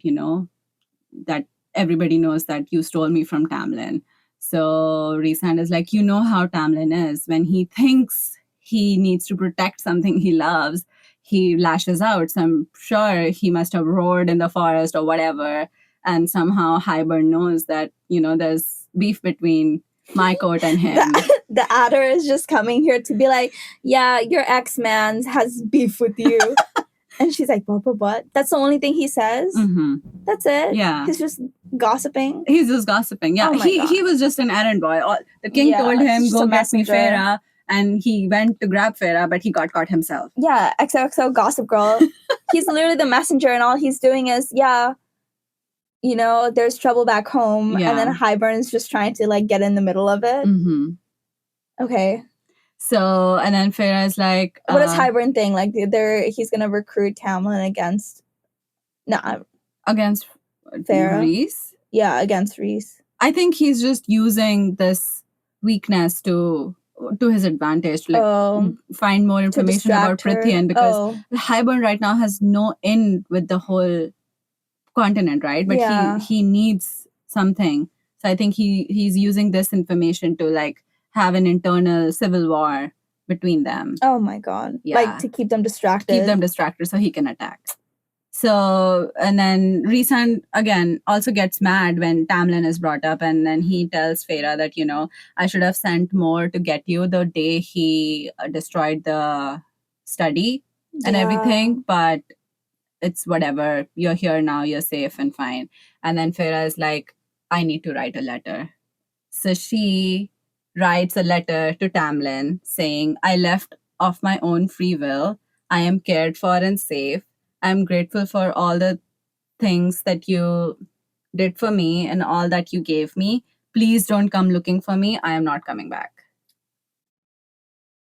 Speaker 1: that everybody knows that you stole me from Tamlin? So Rhysand is like, you know how Tamlin is. When he thinks he needs to protect something he loves, he lashes out. So I'm sure he must have roared in the forest or whatever. And somehow Highlord knows that, there's beef between my court and him.
Speaker 2: The Adder is just coming here to be like, yeah, your ex-man has beef with you. And she's like, what? That's the only thing he says?
Speaker 1: Mm-hmm.
Speaker 2: That's it?
Speaker 1: Yeah.
Speaker 2: He's just gossiping?
Speaker 1: He's just gossiping. Yeah.
Speaker 2: Oh
Speaker 1: he was just an errand boy. The king told him, go get me Feyre. And he went to grab Feyre, but he got caught himself.
Speaker 2: Yeah, XOXO Gossip Girl. He's literally the messenger, and all he's doing is, there's trouble back home. Yeah. And then Hybern's just trying to, get in the middle of it.
Speaker 1: Mm-hmm.
Speaker 2: Okay.
Speaker 1: So, and then Feyre is like...
Speaker 2: what does Hybern think? He's going to recruit Tamlin against... No.
Speaker 1: Against
Speaker 2: Feyre?
Speaker 1: Rhys?
Speaker 2: Yeah, against Rhys.
Speaker 1: I think he's just using this weakness to his advantage to find more information about Prithian, because Hybern right now has no in with the whole continent, right? But he needs something. So I think he's using this information to have an internal civil war between them.
Speaker 2: Oh my god. Yeah. To keep them distracted.
Speaker 1: Keep them distracted so he can attack. So, and then Rhysand, again, also gets mad when Tamlin is brought up, and then he tells Feyre that, I should have sent more to get you the day he destroyed the study and everything, but it's whatever. You're here now, you're safe and fine. And then Feyre is like, I need to write a letter. So she writes a letter to Tamlin saying, I left of my own free will. I am cared for and safe. I'm grateful for all the things that you did for me and all that you gave me. Please don't come looking for me. I am not coming back.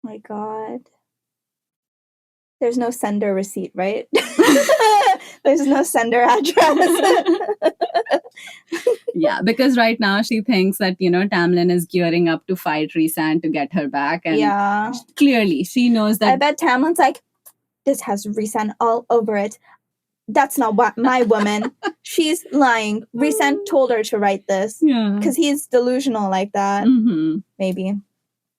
Speaker 2: My God. There's no sender receipt, right? There's no sender address.
Speaker 1: Yeah, because right now she thinks that, Tamlin is gearing up to fight Rhysand to get her back. And clearly she knows that.
Speaker 2: I bet Tamlin's like, this has Rhysand all over it. That's not my woman. She's lying. Rhysand told her to write this.
Speaker 1: Yeah.
Speaker 2: Because he's delusional like that.
Speaker 1: Mm-hmm.
Speaker 2: Maybe.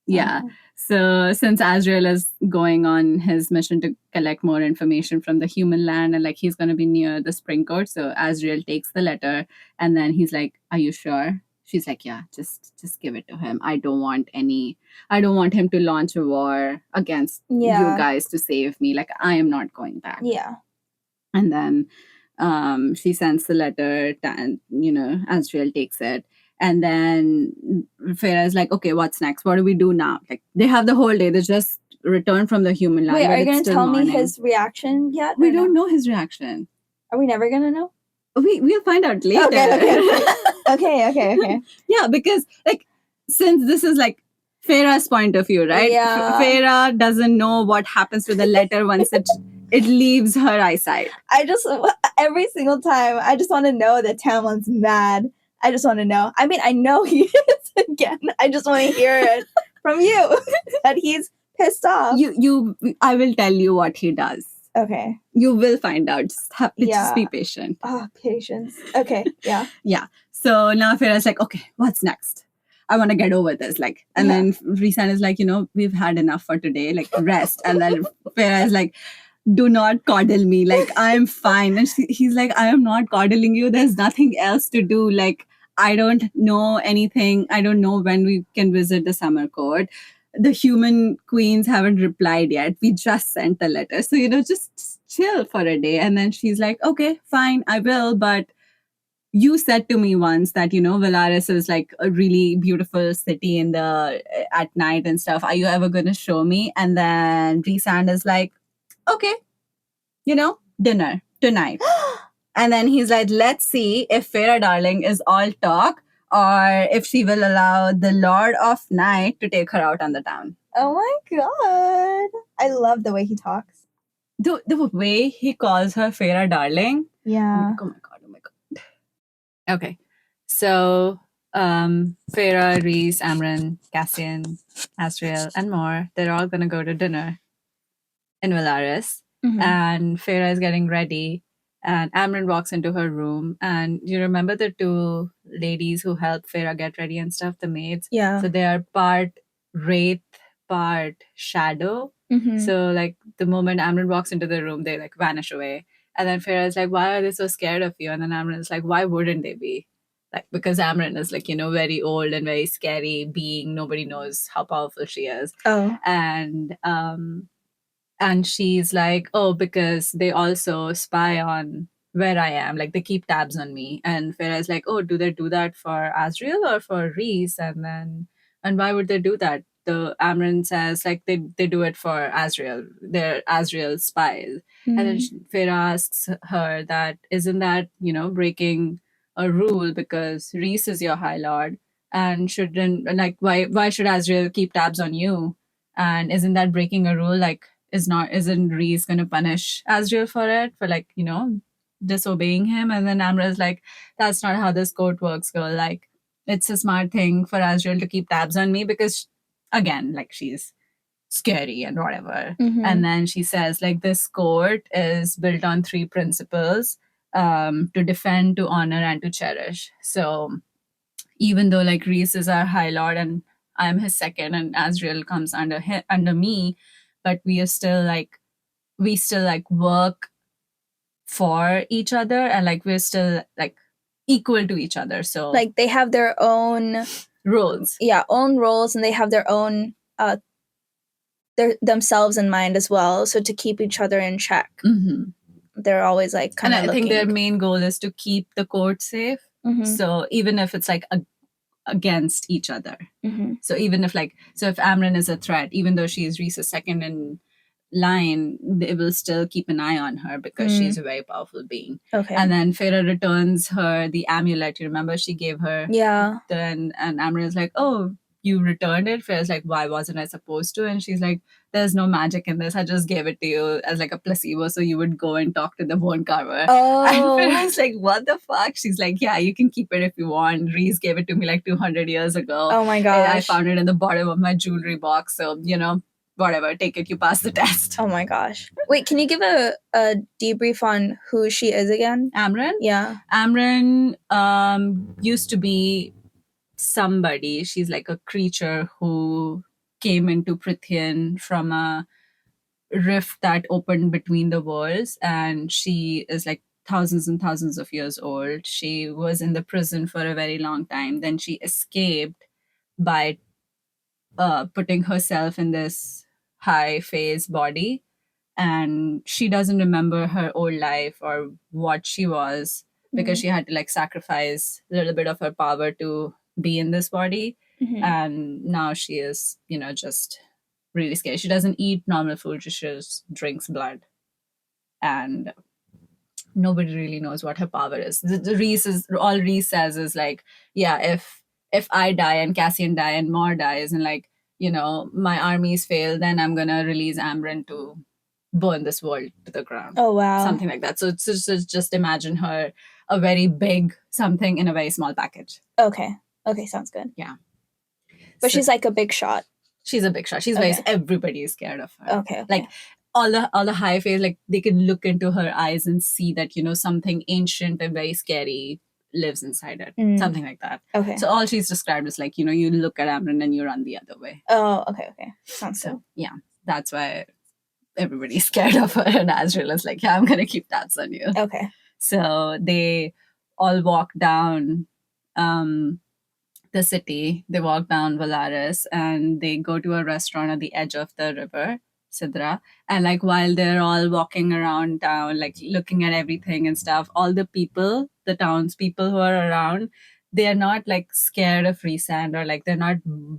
Speaker 1: Yeah. So since Azriel is going on his mission to collect more information from the human land, and he's going to be near the Spring Court, so Azriel takes the letter, and then he's like, are you sure? She's like, yeah, just give it to him. I don't want him to launch a war against you guys to save me. I am not going back.
Speaker 2: Yeah.
Speaker 1: And then she sends the letter, and, Azriel takes it. And then Feyre is like, okay, what's next? What do we do now? They have the whole day. They just returned from the human land.
Speaker 2: Wait, are you going to tell me his reaction yet?
Speaker 1: We don't know his reaction.
Speaker 2: Are we never going to know?
Speaker 1: We'll find out later.
Speaker 2: Okay.
Speaker 1: Yeah, because since this is Feyre's point of view, right?
Speaker 2: Yeah.
Speaker 1: Feyre doesn't know what happens to the letter once it leaves her eyesight.
Speaker 2: Every single time, I just want to know that Tamlin's mad. I just want to know. I mean, I know he is again. I just want to hear it from you that he's pissed off.
Speaker 1: I will tell you what he does.
Speaker 2: Okay.
Speaker 1: You will find out. Just be patient.
Speaker 2: Oh, patience. Okay. Yeah.
Speaker 1: Yeah. So now Feyre's like, okay, what's next? I want to get over this. And then Rhysand is like, we've had enough for today. Rest. And then Feyre is like, do not coddle me. I'm fine. And he's like, I am not coddling you. There's nothing else to do. I don't know anything. I don't know when we can visit the summer court. The human queens haven't replied yet. We just sent the letter. So, just chill for a day. And then she's like, okay, fine, I will. But you said to me once that, Valaris is like a really beautiful city at night and stuff. Are you ever going to show me? And then Rhysand is like, okay, dinner tonight. And then he's like, let's see if Feyre darling is all talk or if she will allow the Lord of Night to take her out on the town.
Speaker 2: Oh my god. I love the way he talks.
Speaker 1: The way he calls her Feyre darling.
Speaker 2: Yeah.
Speaker 1: Oh my god. Okay. So Feyre, Rhys, Amren, Cassian, Asriel, and more, they're all gonna go to dinner in Valaris. And Feyre is getting ready. And Amren walks into her room. And you remember the two ladies who help Feyre get ready and stuff, the maids?
Speaker 2: Yeah.
Speaker 1: So they are part wraith, part shadow. So like the moment Amren walks into the room, they like vanish away. And then Feyre is like, why are they so scared of you? And then Amren is like, why wouldn't they be? Like, because Amren is like, very old and very scary being. Nobody knows how powerful she is.
Speaker 2: Oh.
Speaker 1: And she's like, oh, because they also spy on where I am. Like, they keep tabs on me. And Feyre is like, oh, do they do that for Asriel or for Rhys? And why would they do that? The Amren says, like, they do it for Asriel. They're Asriel spies. And then Feyre asks her that, isn't that, breaking a rule because Rhys is your Highlord? And why should Asriel keep tabs on you? And isn't that breaking a rule? Like, isn't Rhys gonna punish Asriel for it, for like, disobeying him? And then Amra's like, that's not how this court works, girl. Like, it's a smart thing for Asriel to keep tabs on me because, again, like, she's scary and whatever. And then she says, like, this court is built on 3 principles, to defend, to honor, and to cherish. So even though like Rhys is our Highlord and I'm his second and Asriel comes under me, but we still work for each other and like we're still like equal to each other. So
Speaker 2: like they have their own
Speaker 1: roles.
Speaker 2: Yeah, own roles, and they have their own themselves in mind as well. So to keep each other in check. They're always like kind of
Speaker 1: And I think their main goal is to keep the court safe. So even if it's like against each other. So even if if Amren is a threat, even though she is Rhys's second in line, they will still keep an eye on her because she's a very powerful being.
Speaker 2: Okay.
Speaker 1: And then Feyre returns her the amulet. You remember she gave her?
Speaker 2: Yeah.
Speaker 1: And Amren is like, oh, you returned it? Feyre's like, why wasn't I supposed to? And she's like, there's no magic in this. I just gave it to you as like a placebo so you would go and talk to the bone carver.
Speaker 2: Oh.
Speaker 1: And Feyre's like, what the fuck? She's like, yeah, you can keep it if you want. Rhys gave it to me like 200 years ago.
Speaker 2: Oh my gosh.
Speaker 1: And I found it in the bottom of my jewelry box. So, whatever, take it, you pass the test.
Speaker 2: Oh my gosh. Wait, can you give a debrief on who she is again?
Speaker 1: Amren?
Speaker 2: Yeah.
Speaker 1: Amren used to be somebody. She's like a creature who came into Prithian from a rift that opened between the worlds, and she is like thousands and thousands of years old. She was in the prison for a very long time. Then she escaped by putting herself in this high phase body, and she doesn't remember her old life or what she was because she had to like sacrifice a little bit of her power to be in this body. And now she is just really scary. She doesn't eat normal food, she just drinks blood, and nobody really knows what her power is. All Rhys says is like, yeah, if I die and Cassian die and Mor dies and like my armies fail, then I'm gonna release Amren to burn this world to the ground.
Speaker 2: Oh wow.
Speaker 1: Something like that. So it's just imagine her a very big something in a very small package.
Speaker 2: Okay, sounds good.
Speaker 1: Yeah.
Speaker 2: But she's like a big shot.
Speaker 1: She's a big shot. She's very, everybody is scared of her.
Speaker 2: Okay.
Speaker 1: Like all the high phase, like they can look into her eyes and see that something ancient and very scary lives inside it. Something like that.
Speaker 2: Okay.
Speaker 1: So all she's described is like, you look at Amren and you run the other way.
Speaker 2: Oh, okay. Sounds good.
Speaker 1: Yeah, that's why everybody's scared of her, and Asriel is like, yeah, I'm gonna keep tabs on you.
Speaker 2: Okay.
Speaker 1: So they all walk down the city. They walk down Valaris and they go to a restaurant at the edge of the river. Sidra. And like while they're all walking around town, like looking at everything and stuff, all the people, the townspeople who are around, they are not like scared of Rhysand, or like they're not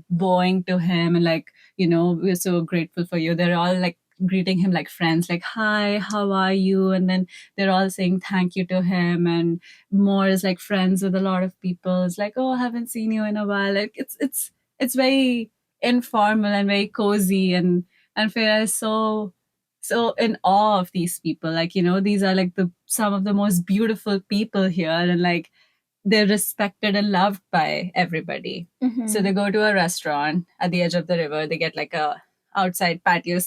Speaker 1: bowing to him and like, we're so grateful for you. They're all like greeting him like friends, like, hi, how are you? And then they're all saying thank you to him. And Moore is like friends with a lot of people. It's like, oh, I haven't seen you in a while. Like it's very informal and very cozy, and Feyre is so in awe of these people. Like, these are like some of the most beautiful people here, and like they're respected and loved by everybody. So they go to a restaurant at the edge of the river. They get like a outside patio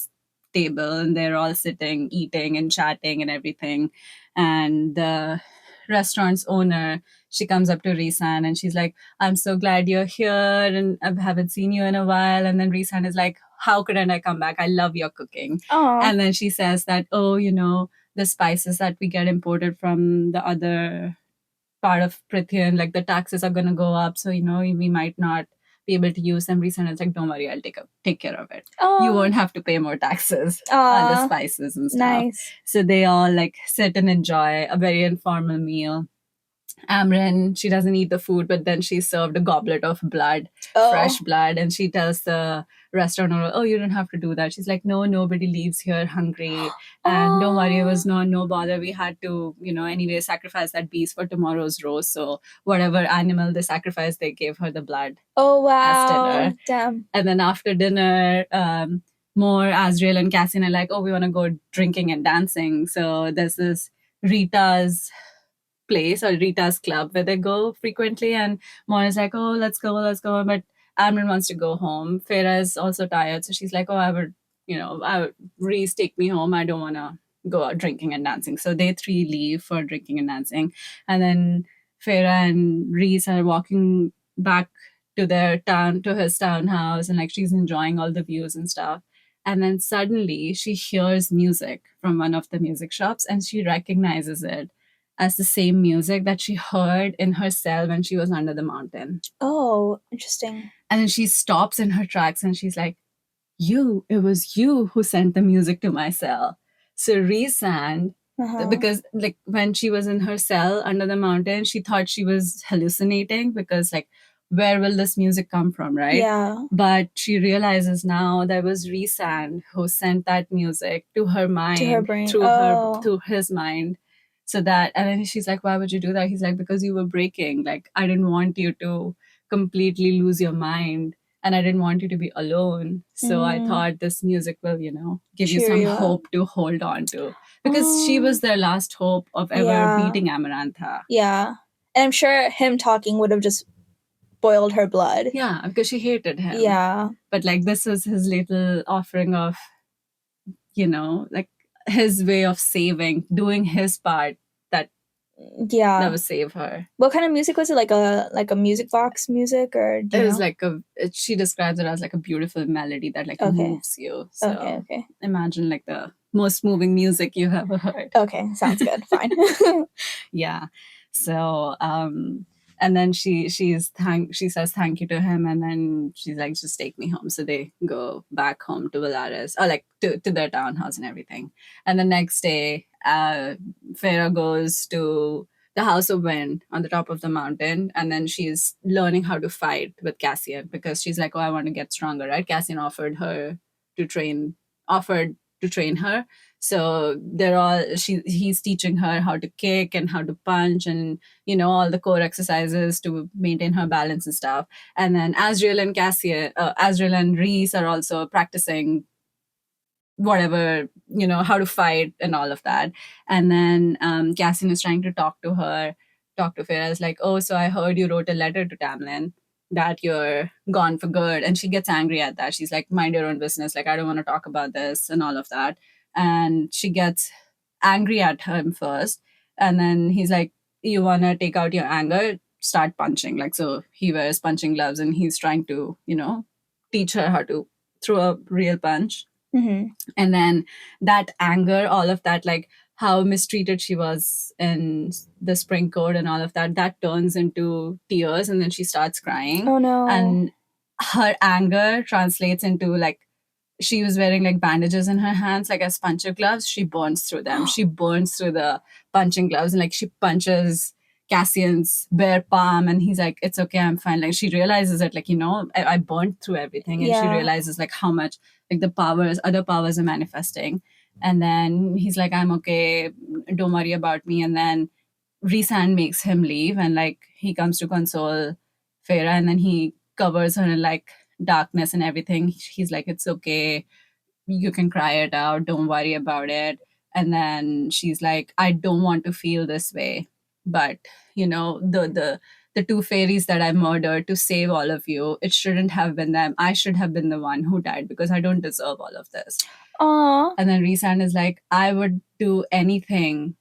Speaker 1: table, and they're all sitting, eating and chatting and everything. And the restaurant's owner, she comes up to Rhysand and she's like, I'm so glad you're here and I haven't seen you in a while. And then Rhysand is like, how couldn't I come back? I love your cooking.
Speaker 2: Aww.
Speaker 1: And then she says that, oh, the spices that we get imported from the other part of Prithian, like the taxes are going to go up. So, we might not be able to use them. Recently, it's like, don't worry, I'll take care of it.
Speaker 2: Aww.
Speaker 1: You won't have to pay more taxes on the spices and stuff.
Speaker 2: Nice.
Speaker 1: So they all like sit and enjoy a very informal meal. Amren, she doesn't eat the food, but then she's served a goblet of blood, fresh blood, and she tells the restaurant owner, oh, you don't have to do that. She's like, no, nobody leaves here hungry, and don't worry, it was no bother. We had to, anyway, sacrifice that beast for tomorrow's roast. So whatever animal they sacrificed, they gave her the blood.
Speaker 2: Oh, wow.
Speaker 1: As dinner.
Speaker 2: Damn.
Speaker 1: And then after dinner, Moore, Azriel, and Cassian are like, oh, we want to go drinking and dancing. So there's this Rita's place or Rita's club where they go frequently, and Moore is like, oh, let's go, but Amren wants to go home. Feyre is also tired, so she's like, oh, I would Rhys, take me home. I don't want to go out drinking and dancing. So they three leave for drinking and dancing, and then Feyre and Rhys are walking back to his townhouse, and like she's enjoying all the views and stuff. And then suddenly she hears music from one of the music shops, and she recognizes it as the same music that she heard in her cell when she was under the mountain.
Speaker 2: Oh, interesting.
Speaker 1: And then she stops in her tracks and she's like, it was you who sent the music to my cell. So Rhysand, because like when she was in her cell under the mountain, she thought she was hallucinating because like, where will this music come from, right?
Speaker 2: Yeah.
Speaker 1: But she realizes now that it was Rhysand who sent that music to her mind,
Speaker 2: to her brain,
Speaker 1: through his mind. So that, and then she's like, why would you do that? He's like, because you were breaking. Like, I didn't want you to completely lose your mind, and I didn't want you to be alone. So I thought this music will, give you some hope to hold on to. Because she was their last hope of ever beating Amarantha.
Speaker 2: Yeah. And I'm sure him talking would have just boiled her blood.
Speaker 1: Yeah, because she hated him.
Speaker 2: Yeah.
Speaker 1: But like, this was his little offering of, like, his way of saving, doing his part that would save her.
Speaker 2: What kind of music was it? Like a music box music, or
Speaker 1: it was like she describes it as like a beautiful melody that like moves you. So
Speaker 2: okay.
Speaker 1: Imagine like the most moving music you ever heard.
Speaker 2: Okay, sounds good. Fine.
Speaker 1: Yeah. So and then she says thank you to him, and then she's like, just take me home. So they go back home to Valaris, or like to their townhouse and everything. And the next day, Feyre goes to the House of Wind on the top of the mountain, and then she's learning how to fight with Cassian because she's like, oh, I want to get stronger, right? Cassian offered to train her. So he's teaching her how to kick and how to punch and, all the core exercises to maintain her balance and stuff. And then Azriel and Rhys are also practicing whatever, how to fight and all of that. And then Cassian is trying to talk to Feyre. Is like, oh, so I heard you wrote a letter to Tamlin that you're gone for good. And she gets angry at that. She's like, mind your own business. Like, I don't want to talk about this and all of that. And she gets angry at him first. And then he's like, you want to take out your anger? Start punching. Like, so he wears punching gloves and he's trying to, teach her how to throw a real punch.
Speaker 2: Mm-hmm.
Speaker 1: And then that anger, all of that, like how mistreated she was in the spring court and all of that turns into tears, and then she starts crying.
Speaker 2: Oh no.
Speaker 1: And her anger translates into like she was wearing like bandages in her hands, like as puncher gloves. She burns through them. She burns through the punching gloves, and like she punches Cassian's bare palm, and he's like, "It's okay, I'm fine." Like she realizes that, like, I burnt through everything, and she realizes like how much like other powers are manifesting. And then he's like, "I'm okay, don't worry about me." And then Rhysand makes him leave, and like he comes to console Feyre, and then he covers her in like darkness and everything. He's like, "It's okay, you can cry it out, don't worry about it." And then she's like, "I don't want to feel this way, but the two fairies that I murdered to save all of you, it shouldn't have been them. I should have been the one who died because I don't deserve all of this."
Speaker 2: Aww.
Speaker 1: And then Rhysand is like, "I would do anything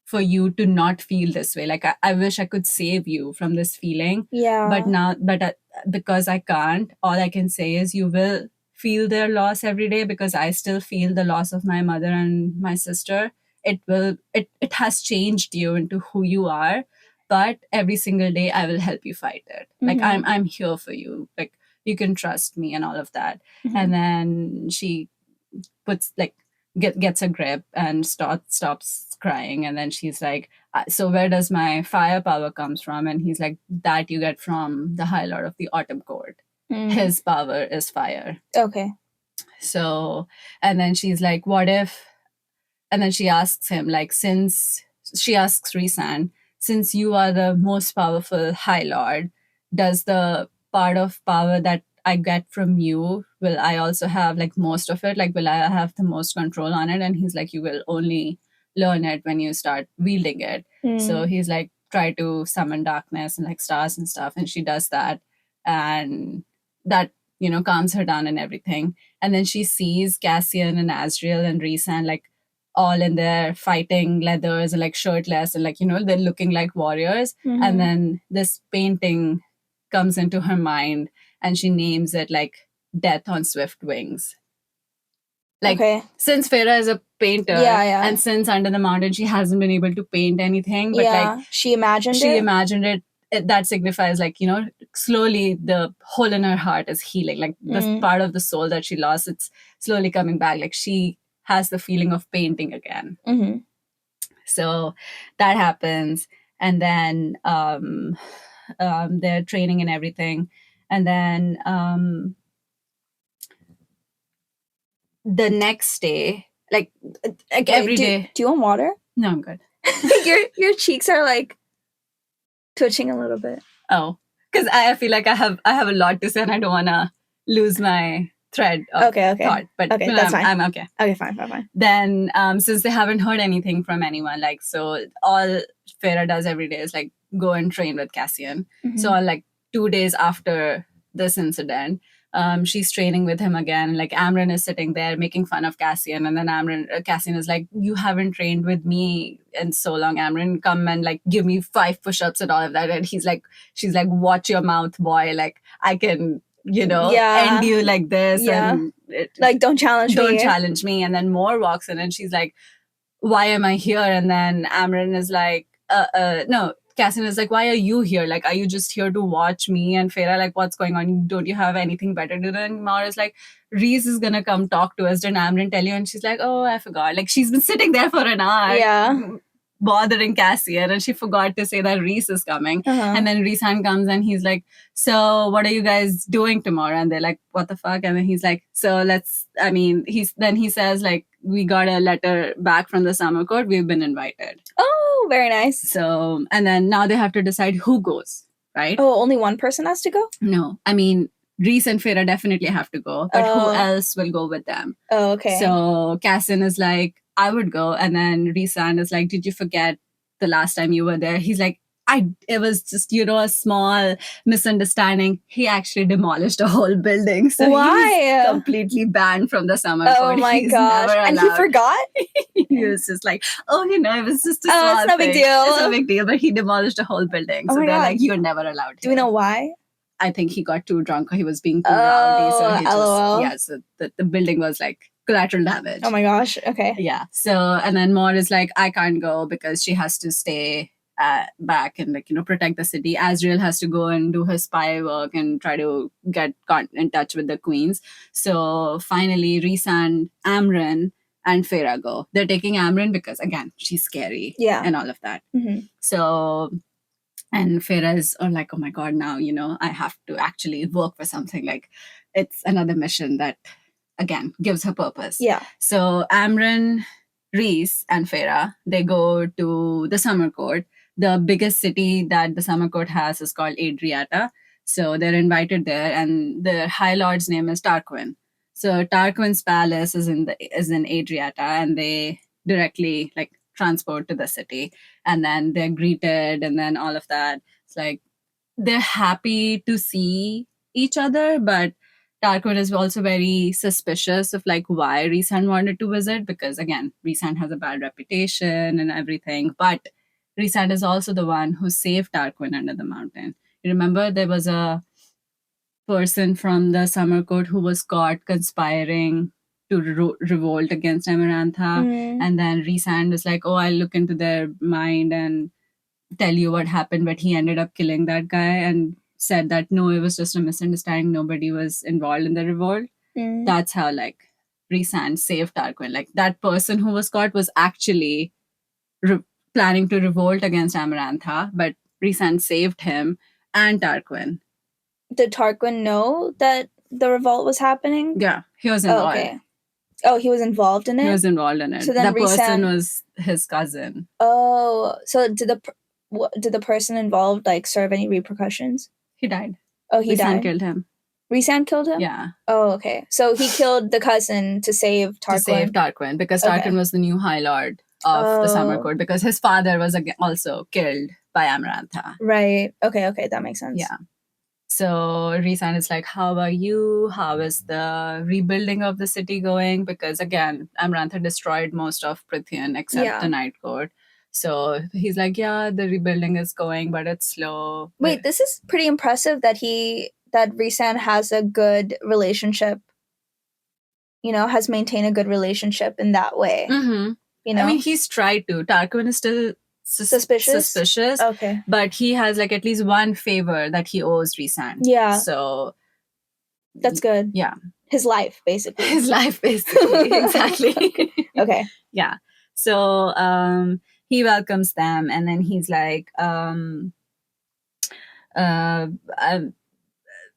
Speaker 1: for you to not feel this way. Like, I wish I could save you from this feeling.
Speaker 2: Yeah.
Speaker 1: But because I can't, all I can say is you will feel their loss every day, because I still feel the loss of my mother and my sister. It has changed you into who you are, but every single day I will help you fight it. Like, I'm here for you. Like, you can trust me and all of that." And then she puts like gets a grip and stops crying, and then she's like, "So where does my firepower comes from?" And he's like, "That you get from the Highlord of the Autumn Court. His power is fire."
Speaker 2: Okay.
Speaker 1: So, and then she's like, "What if?" And then she asks him, like, she asks Rhysand, "Since you are the most powerful Highlord, does the part of power that I get from you, will I also have like most of it? Like, will I have the most control on it?" And he's like, "You will only learn it when you start wielding it." So he's like, "Try to summon darkness and like stars and stuff." And she does that. And that, calms her down and everything. And then she sees Cassian and Asriel and Rhysand like all in their fighting leathers and like shirtless, and like, they're looking like warriors. And then this painting comes into her mind, and she names it like Death on Swift Wings. Like, since Feyre is a painter, and since Under the Mountain she hasn't been able to paint anything, but like
Speaker 2: she imagined
Speaker 1: it. That signifies like, slowly the hole in her heart is healing, like this part of the soul that she lost, it's slowly coming back. Like, she has the feeling of painting again. So that happens, and then they're training and everything, and then the next day, like every day.
Speaker 2: Do you want water?
Speaker 1: No, I'm good.
Speaker 2: your cheeks are like twitching a little bit.
Speaker 1: Oh, because I feel like I have a lot to say, and I don't want to lose my thread of thought. But
Speaker 2: okay, that's fine.
Speaker 1: I'm okay.
Speaker 2: Okay, fine.
Speaker 1: Then, since they haven't heard anything from anyone, like, so all Feyre does every day is like go and train with Cassian. So on like 2 days after this incident, she's training with him again. Like, Amren is sitting there making fun of Cassian, and then Cassian is like, "You haven't trained with me in so long, Amren. Come and like give me 5 push-ups and all of that." And she's like, "Watch your mouth, boy. Like, I can, end you like this." And
Speaker 2: like, don't challenge
Speaker 1: me. And then Mor walks in, and she's like, "Why am I here?" And then Amren is like, no. Cassian is like, "Why are you here? Like, are you just here to watch me and Feyre? Like, what's going on? Don't you have anything better to do?" And Mor is like, "Rhys is gonna come talk to us. Didn't Amren tell you?" And she's like, "Oh, I forgot." Like, she's been sitting there for an hour, bothering Cassian, and she forgot to say that Rhys is coming. And then Rhysand comes, and he's like, "So what are you guys doing tomorrow?" And they're like, "What the fuck?" And then he's like, he says like, "We got a letter back from the Summer Court. We've been invited."
Speaker 2: Oh, very nice.
Speaker 1: So, and then now they have to decide who goes, right?
Speaker 2: Oh, only one person has to go?
Speaker 1: No. I mean, Rhys and Feyre definitely have to go, but who else will go with them?
Speaker 2: Oh, okay.
Speaker 1: So Cassian is like, "I would go." And then Rhysand is like, "Did you forget the last time you were there?" He's like, it was just, a small misunderstanding. He actually demolished a whole building. So he's completely banned from the Summer Court.
Speaker 2: Oh my gosh. And he forgot?
Speaker 1: He was just like, "Oh, it was just a small
Speaker 2: it's no
Speaker 1: thing.
Speaker 2: big deal.
Speaker 1: It's no big deal." But he demolished a whole building. So they're like, "You're never allowed here."
Speaker 2: Do we know why?
Speaker 1: I think he got too drunk, or he was being too rowdy. So he so the building was like collateral damage.
Speaker 2: Oh my gosh. Okay.
Speaker 1: Yeah. So, and then Mor is like, "I can't go because she has to stay back and like, protect the city. Azriel has to go and do his spy work and try to get in touch with the queens. So finally, Rhysand, Amren, and Feyre go. They're taking Amren because, again, she's scary and all of that. So, and Feyre is like, oh my God, now, I have to actually work for something. Like, it's another mission that, again, gives her purpose.
Speaker 2: Yeah.
Speaker 1: So Amren, Rhys, and Feyre, they go to the summer court. The biggest city that the summer court has is called Adriata. So they're invited there, and the Highlord's name is Tarquin. So Tarquin's palace is in Adriata, and they directly like transport to the city, and then they're greeted, and then all of that. It's like they're happy to see each other, but Tarquin is also very suspicious of like why Rhysand wanted to visit, because again, Rhysand has a bad reputation and everything, but Rhysand is also the one who saved Tarquin under the mountain. You remember there was a person from the summer court who was caught conspiring to revolt against Amarantha, and then Rhysand was like, oh, I'll look into their mind and tell you what happened, but he ended up killing that guy and said that no, it was just a misunderstanding, nobody was involved in the revolt. That's how like Rhysand saved Tarquin. Like that person who was caught was actually planning to revolt against Amarantha, but Rhysand saved him and Tarquin.
Speaker 2: Did Tarquin know that the revolt was happening?
Speaker 1: Yeah, he was involved.
Speaker 2: Okay. Oh, he was involved in it?
Speaker 1: He was involved in it. So then the person was his cousin.
Speaker 2: Oh, so did the person involved like serve any repercussions?
Speaker 1: He died.
Speaker 2: Oh, he died?
Speaker 1: Rhysand killed him.
Speaker 2: Rhysand killed him?
Speaker 1: Yeah.
Speaker 2: Oh, okay. So he killed the cousin to save Tarquin?
Speaker 1: To save Tarquin, because Tarquin was the new Highlord of the Summer Court, because his father was also killed by Amarantha.
Speaker 2: Right. Okay, that makes sense.
Speaker 1: Yeah. So Rhysand is like, how are you? How is the rebuilding of the city going? Because again, Amarantha destroyed most of Prythian except the Night Court. So he's like, yeah, the rebuilding is going, but it's slow.
Speaker 2: Wait, this is pretty impressive that Rhysand has a good relationship, has maintained a good relationship in that way.
Speaker 1: I mean, he's tried to. Tarquin is still suspicious.
Speaker 2: Okay.
Speaker 1: But he has like at least one favor that he owes Rhysand.
Speaker 2: Yeah.
Speaker 1: So
Speaker 2: that's good.
Speaker 1: Yeah.
Speaker 2: His life, basically.
Speaker 1: Exactly.
Speaker 2: Okay.
Speaker 1: Yeah. So he welcomes them, and then he's like,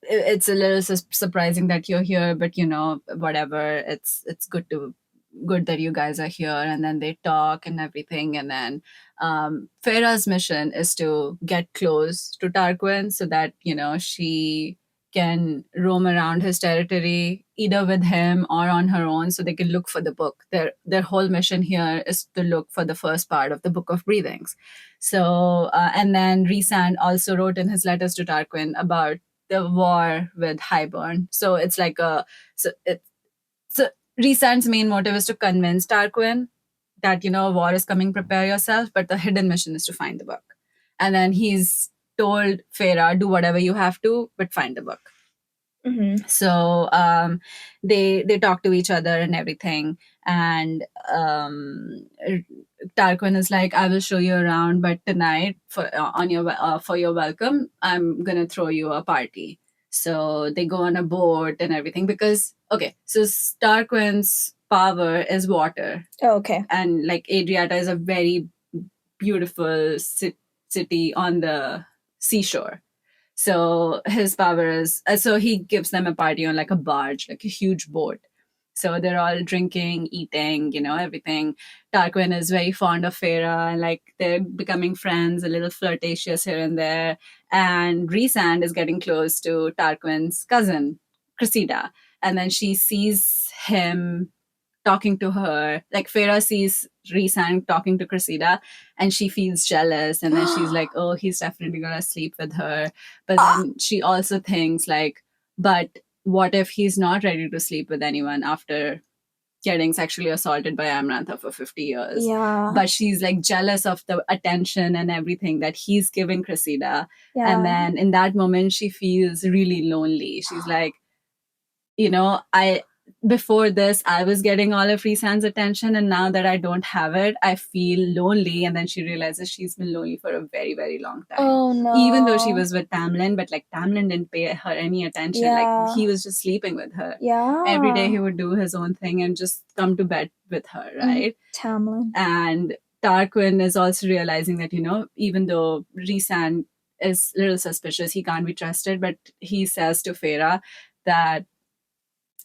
Speaker 1: it's a little surprising that you're here, but whatever. It's good that you guys are here. And then they talk and everything, and then Feyre's mission is to get close to Tarquin so that she can roam around his territory either with him or on her own, so they can look for the book. Their whole mission here is to look for the first part of the Book of Breathings. So and then Rhysand also wrote in his letters to Tarquin about the war with Highlord. So it's like so Rhysand's main motive is to convince Tarquin that war is coming, prepare yourself, but the hidden mission is to find the book. And then he's told Feyre, do whatever you have to, but find the book. So they talk to each other and everything, and Tarquin is like, I will show you around, but tonight for your welcome, I'm gonna throw you a party. So they go on a boat and everything, because so Tarquin's power is water.
Speaker 2: Oh, okay.
Speaker 1: And like Adriata is a very beautiful city on the seashore. So his power is, so he gives them a party on like a barge, like a huge boat. So they're all drinking, eating, everything. Tarquin is very fond of Feyre, and like they're becoming friends, a little flirtatious here and there. And Rhysand is getting close to Tarquin's cousin, Cressida. And then she sees him talking to her. Like Feyre sees Rhysand talking to Cressida, and she feels jealous. And then she's like, oh, he's definitely going to sleep with her. But then she also thinks like, but what if he's not ready to sleep with anyone after getting sexually assaulted by Amarantha for 50 years?
Speaker 2: Yeah.
Speaker 1: But she's like jealous of the attention and everything that he's giving Cressida. Yeah. And then in that moment, she feels really lonely. She's like, before this, I was getting all of Rhysand's attention, and now that I don't have it, I feel lonely. And then she realizes she's been lonely for a very, very long time.
Speaker 2: Oh no!
Speaker 1: Even though she was with Tamlin, but like Tamlin didn't pay her any attention. Like he was just sleeping with her.
Speaker 2: Yeah.
Speaker 1: Every day he would do his own thing and just come to bed with her, right?
Speaker 2: Tamlin.
Speaker 1: And Tarquin is also realizing that, even though Rhysand is a little suspicious, he can't be trusted, but he says to Feyre that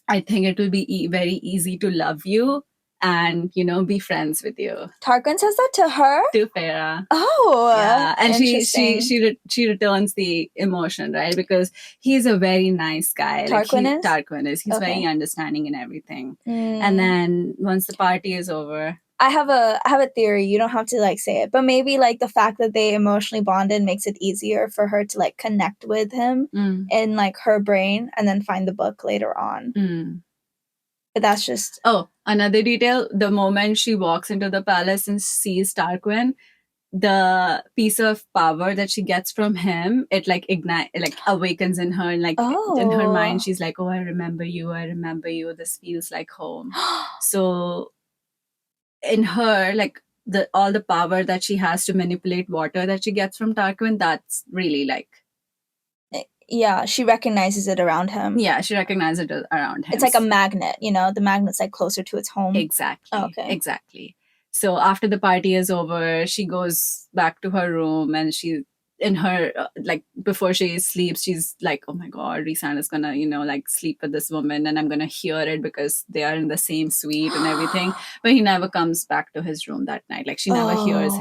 Speaker 1: I think it will be very easy to love you and, be friends with you.
Speaker 2: Tarquin says that to her?
Speaker 1: To Feyre.
Speaker 2: Oh,
Speaker 1: yeah. And she returns the emotion, right? Because he's a very nice guy. Tarquin is. He's very understanding in everything. And then once the party is over,
Speaker 2: I have a theory. You don't have to say it, but maybe the fact that they emotionally bonded makes it easier for her to connect with him in her brain and then find the book later on. But that's just
Speaker 1: another detail. The moment she walks into the palace and sees Tarquin, the piece of power that she gets from him, it awakens in her, and in her mind she's like, I remember you, this feels like home. So in her, all the power that she has to manipulate water that she gets from Tarquin, that's really
Speaker 2: she recognizes it around him.
Speaker 1: Yeah, she recognizes it around him.
Speaker 2: It's like a magnet, the magnet's closer to its home.
Speaker 1: Exactly. Exactly. So after the party is over, she goes back to her room, and she, in her, before she sleeps, she's like, oh my God, Rhysand is gonna, sleep with this woman, and I'm gonna hear it because they are in the same suite and everything. But he never comes back to his room that night. She never hears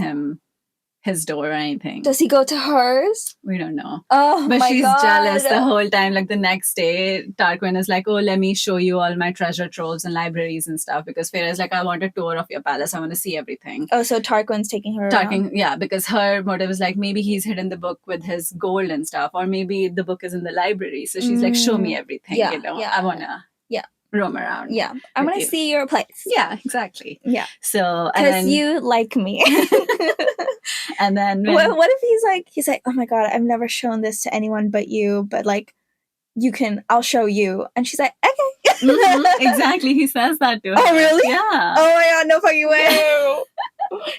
Speaker 1: his door or anything.
Speaker 2: Does he go to hers?
Speaker 1: We don't know.
Speaker 2: But
Speaker 1: she's jealous the whole time. The next day, Tarquin is like, let me show you all my treasure troves and libraries and stuff, because Feyre is like, I want a tour of your palace. I want to see everything.
Speaker 2: Oh, so Tarquin's taking her around.
Speaker 1: Yeah, because her motive is maybe he's hidden the book with his gold and stuff, or maybe the book is in the library. So she's like, show me everything, I want to roam around.
Speaker 2: Yeah, I want to see your place.
Speaker 1: Yeah, exactly.
Speaker 2: Yeah.
Speaker 1: So,
Speaker 2: because you like me.
Speaker 1: And then
Speaker 2: what if he's like, oh my God, I've never shown this to anyone but you, but I'll show you. And she's like, okay.
Speaker 1: Exactly. He says that to her.
Speaker 2: Oh, really?
Speaker 1: Yeah.
Speaker 2: Oh my God, no fucking way.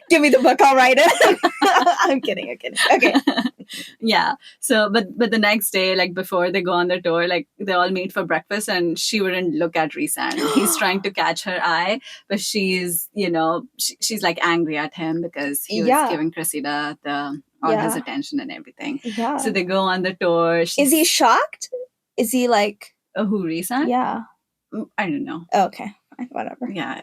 Speaker 2: Give me the book, I'll write it. I'm kidding. Okay.
Speaker 1: Yeah. So, but the next day, before they go on the tour, they all meet for breakfast, and she wouldn't look at Rhysand. He's trying to catch her eye, but she's, she's angry at him because he was giving Cressida all his attention and everything.
Speaker 2: Yeah.
Speaker 1: So they go on the tour.
Speaker 2: Is he shocked? Is he
Speaker 1: who, Rhysand?
Speaker 2: Yeah.
Speaker 1: I don't know.
Speaker 2: Oh, okay. Whatever.
Speaker 1: Yeah.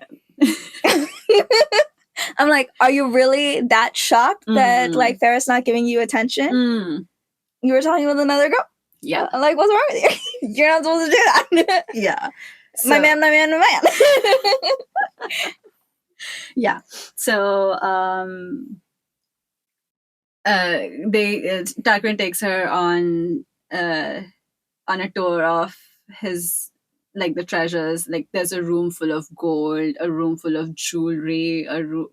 Speaker 2: I'm like, are you really that shocked that Feyre's not giving you attention? You were talking with another girl?
Speaker 1: Yeah.
Speaker 2: I'm like, what's wrong with you? You're not supposed to do that.
Speaker 1: Yeah.
Speaker 2: So, my man.
Speaker 1: Yeah. So Tarquin takes her on a tour of his the treasures. There's a room full of gold, a room full of jewelry, a room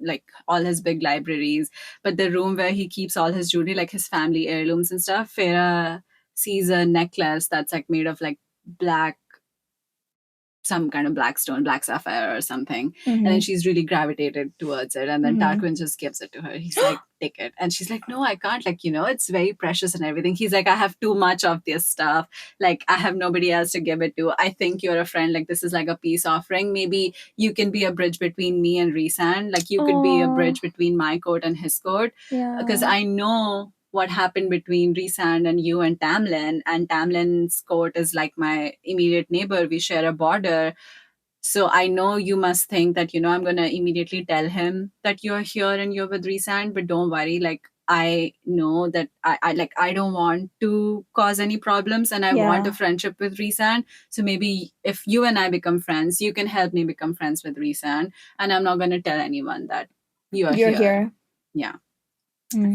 Speaker 1: all his big libraries. But the room where he keeps all his jewelry, his family heirlooms and stuff, Feyre sees a necklace that's made of black, some kind of black stone, black sapphire or something. And then she's really gravitated towards it. And then Tarquin just gives it to her. He's like, take it. And she's like, no, I can't. It's very precious and everything. He's like, I have too much of this stuff. I have nobody else to give it to. I think you're a friend. This is a peace offering. Maybe you can be a bridge between me and Rhysand. You could be a bridge between my court and his court.
Speaker 2: Yeah.
Speaker 1: Because I know what happened between Rhysand and you and Tamlin. And Tamlin's court is my immediate neighbor. We share a border. So I know you must think that, I'm going to immediately tell him that you're here and you're with Rhysand. But don't worry, I know that I don't want to cause any problems, and I want a friendship with Rhysand. So maybe if you and I become friends, you can help me become friends with Rhysand. And I'm not going to tell anyone that you're here. Yeah.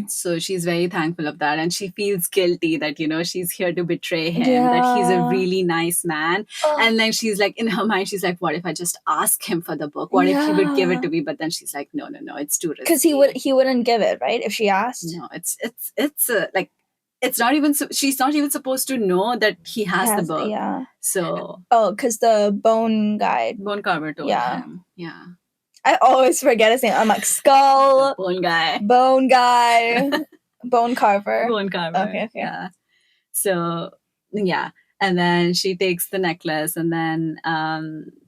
Speaker 1: So she's very thankful of that, and she feels guilty that she's here to betray him, that he's a really nice man. And then she's in her mind, she's like, what if I just ask him for the book? What if he would give it to me? But then she's like, no, it's too risky.
Speaker 2: Because he wouldn't give it, right, if she asked.
Speaker 1: No, it's it's not even, she's not even supposed to know that he has the book.
Speaker 2: Yeah.
Speaker 1: So.
Speaker 2: Oh, because the bone
Speaker 1: carver told him. Yeah.
Speaker 2: I always forget his name. I'm like, Skull.
Speaker 1: Bone guy.
Speaker 2: Bone guy. Bone carver.
Speaker 1: Bone carver.
Speaker 2: Okay.
Speaker 1: Yeah. So, yeah. And then she takes the necklace, and then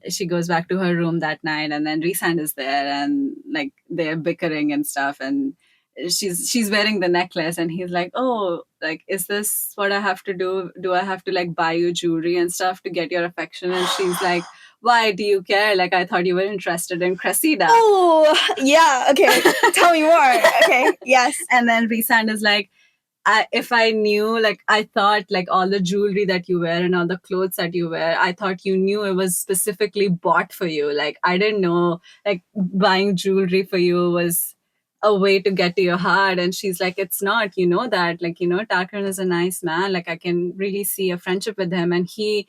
Speaker 1: she goes back to her room that night, and then Rhysand is there, and like they're bickering and stuff, and she's wearing the necklace, and he's like, oh, like, is this what I have to do? Do I have to like buy you jewelry and stuff to get your affection? And she's like, why do you care? Like, I thought you were interested in Cressida.
Speaker 2: Oh, yeah. Okay. Tell me more. Okay. Yes.
Speaker 1: And then Rhysand is like, if I knew, like, I thought, like, all the jewelry that you wear and all the clothes that you wear, I thought you knew it was specifically bought for you. Like, I didn't know, like, buying jewelry for you was a way to get to your heart. And she's like, it's not, you know that. Like, you know, Tarquin is a nice man. Like, I can really see a friendship with him. And he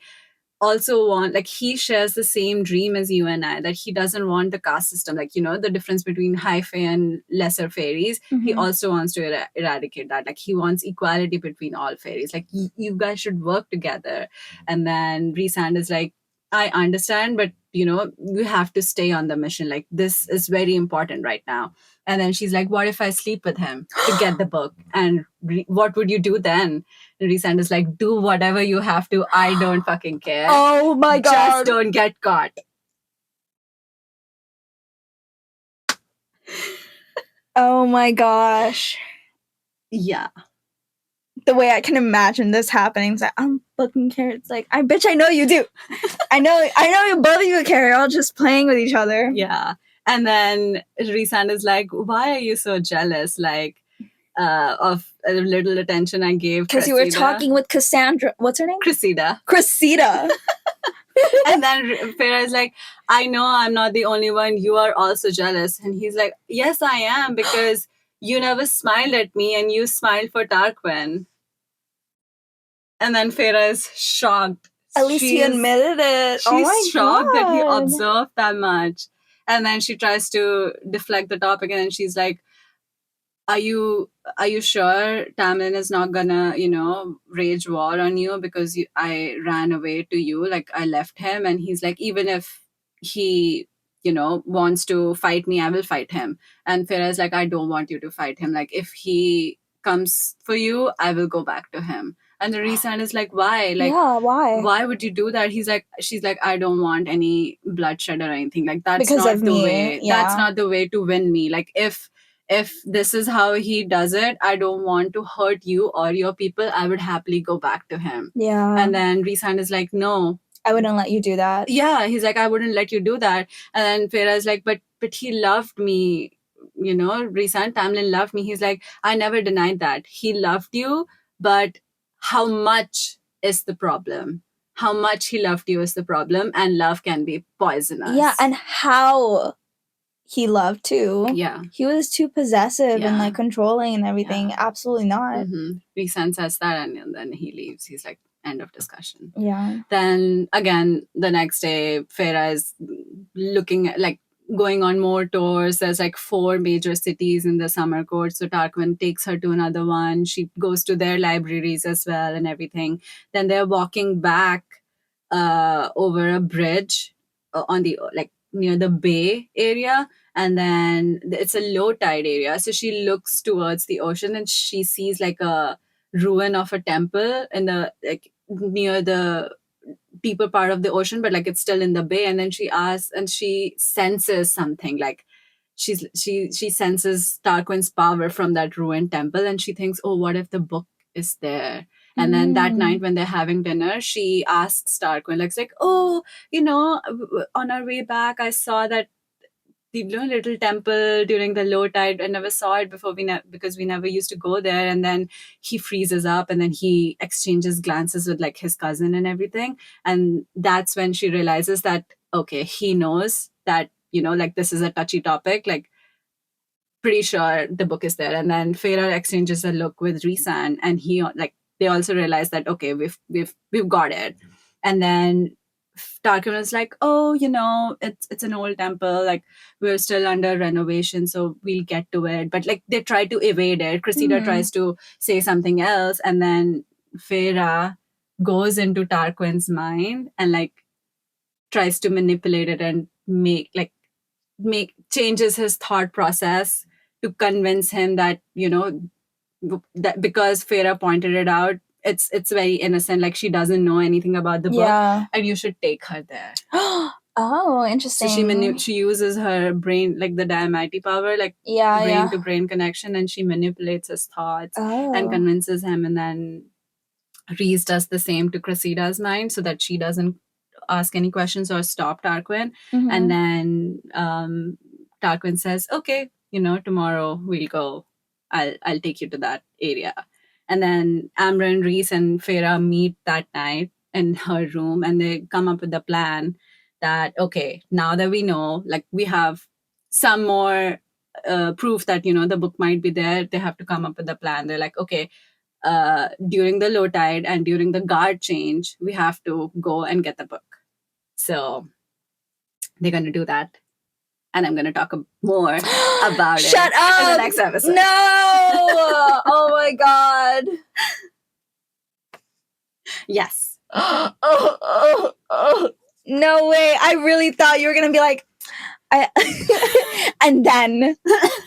Speaker 1: also he shares the same dream as you and I, that he doesn't want the caste system, like, you know, the difference between high fae and lesser fairies. Mm-hmm. He also wants to eradicate that. Like, he wants equality between all fairies. Like, you guys should work together. And then Rhysand is like, I understand, but, you know, we have to stay on the mission. Like, this is very important right now. And then she's like, what if I sleep with him to get the book? And what would you do then? And Rhysand is like, do whatever you have to. I don't fucking care.
Speaker 2: Oh my God.
Speaker 1: Just don't get caught.
Speaker 2: Oh my gosh.
Speaker 1: Yeah.
Speaker 2: The way I can imagine this happening is like, I'm fucking care. It's like, bitch, I know you do. I know both of you care. You're all just playing with each other.
Speaker 1: Yeah. And then Rhysand is like, why are you so jealous? Like, of a little attention I gave
Speaker 2: because you were talking with Cassandra. What's her name?
Speaker 1: Cressida. And then Feyre is like, I know I'm not the only one. You are also jealous. And he's like, yes, I am, because you never smiled at me and you smiled for Tarquin. And then Feyre is shocked.
Speaker 2: At least he admitted it.
Speaker 1: She's shocked that he observed that much. And then she tries to deflect the topic, and then she's like, are you sure Tamlin is not gonna, you know, rage war on you because I ran away to you, like I left him? And he's like, even if he, you know, wants to fight me, I will fight him. And Feyre is like, I don't want you to fight him. Like, if he comes for you, I will go back to him. And the Rhysand is like, why? Like,
Speaker 2: yeah, why?
Speaker 1: Why would you do that? She's like, I don't want any bloodshed or anything. Like, that's because not the way. Yeah. That's not the way to win me. Like, if this is how he does it, I don't want to hurt you or your people. I would happily go back to him. Yeah. And then Rhysand is like, no,
Speaker 2: I wouldn't let you do that.
Speaker 1: Yeah. He's like, I wouldn't let you do that. And then Feyre is like, but he loved me. You know, Rhysand, Tamlin loved me. He's like, I never denied that. He loved you, but how much is the problem? How much he loved you is the problem, and love can be poisonous.
Speaker 2: Yeah, and how he loved too.
Speaker 1: Yeah.
Speaker 2: He was too possessive and like controlling and everything. Yeah. Absolutely not.
Speaker 1: Mm-hmm. Rhysand says that, and then he leaves. He's like, end of discussion.
Speaker 2: Yeah.
Speaker 1: Then again, the next day, Feyre is looking at, like, going on more tours. There's like 4 major cities in the summer court. So Tarquin takes her to another one. She goes to their libraries as well and everything. Then they're walking back over a bridge on the, like, near the bay area. And then it's a low tide area. So she looks towards the ocean and she sees like a ruin of a temple in the, like, near the deeper part of the ocean, but like it's still in the bay. And then she asks, and she senses something, like she senses Tarquin's power from that ruined temple, and she thinks, oh, what if the book is there? And then that night when they're having dinner, she asks Tarquin, like, oh, you know, on our way back, I saw that the little temple during the low tide. I never saw it before because we never used to go there. And then he freezes up, and then he exchanges glances with like his cousin and everything. And that's when she realizes that, okay, he knows that, you know, like, this is a touchy topic, like, pretty sure the book is there. And then Feyre exchanges a look with Rhysand, and he, like, they also realize that, okay, we've got it. And then Tarquin was like, oh, it's an old temple, like we're still under renovation, so we'll get to it. But like they try to evade it. Cressida tries to say something else, and then Feyre goes into Tarquin's mind and like tries to manipulate it and make changes his thought process to convince him that that because Feyre pointed it out, it's very innocent, like she doesn't know anything about the book, and you should take her there.
Speaker 2: Oh, interesting.
Speaker 1: So she uses her brain, like the diamante power, like brain to brain connection, and she manipulates his thoughts and convinces him, and then Rhys does the same to Cressida's mind so that she doesn't ask any questions or stop Tarquin. And then Tarquin says, okay, tomorrow we'll go. I'll take you to that area. And then Amren, Rhys, and Feyre meet that night in her room, and they come up with the plan that, okay, now that we know, like we have some more proof that, the book might be there, they have to come up with a plan. They're like, okay, during the low tide and during the guard change, we have to go and get the book. So they're going to do that. And I'm going to talk more about it
Speaker 2: Shut up!
Speaker 1: in the next episode.
Speaker 2: No! Oh my god.
Speaker 1: Yes.
Speaker 2: No way. I really thought you were going to be like, and then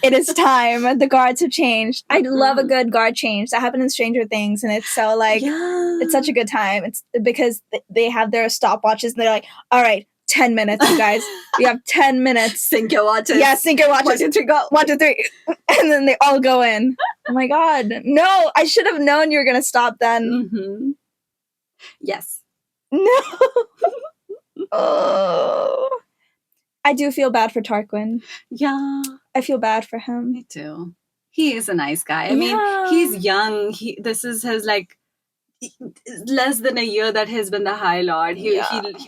Speaker 2: it is time. The guards have changed. I love a good guard change. That happened in Stranger Things, and it's so like, it's such a good time. It's because they have their stopwatches, and they're like, all right, 10 minutes, you guys. We have 10 minutes.
Speaker 1: Sync your watches.
Speaker 2: Yeah, sync your watches.
Speaker 1: 1, 2, 3, go.
Speaker 2: 1, 2, 3. And then they all go in. Oh my god. No, I should have known you were going to stop then.
Speaker 1: Mm-hmm. Yes.
Speaker 2: No. Oh. I do feel bad for Tarquin.
Speaker 1: Yeah.
Speaker 2: I feel bad for him.
Speaker 1: Me too. He is a nice guy. I mean, he's young. This is his, like, less than a year that he's been the Highlord. He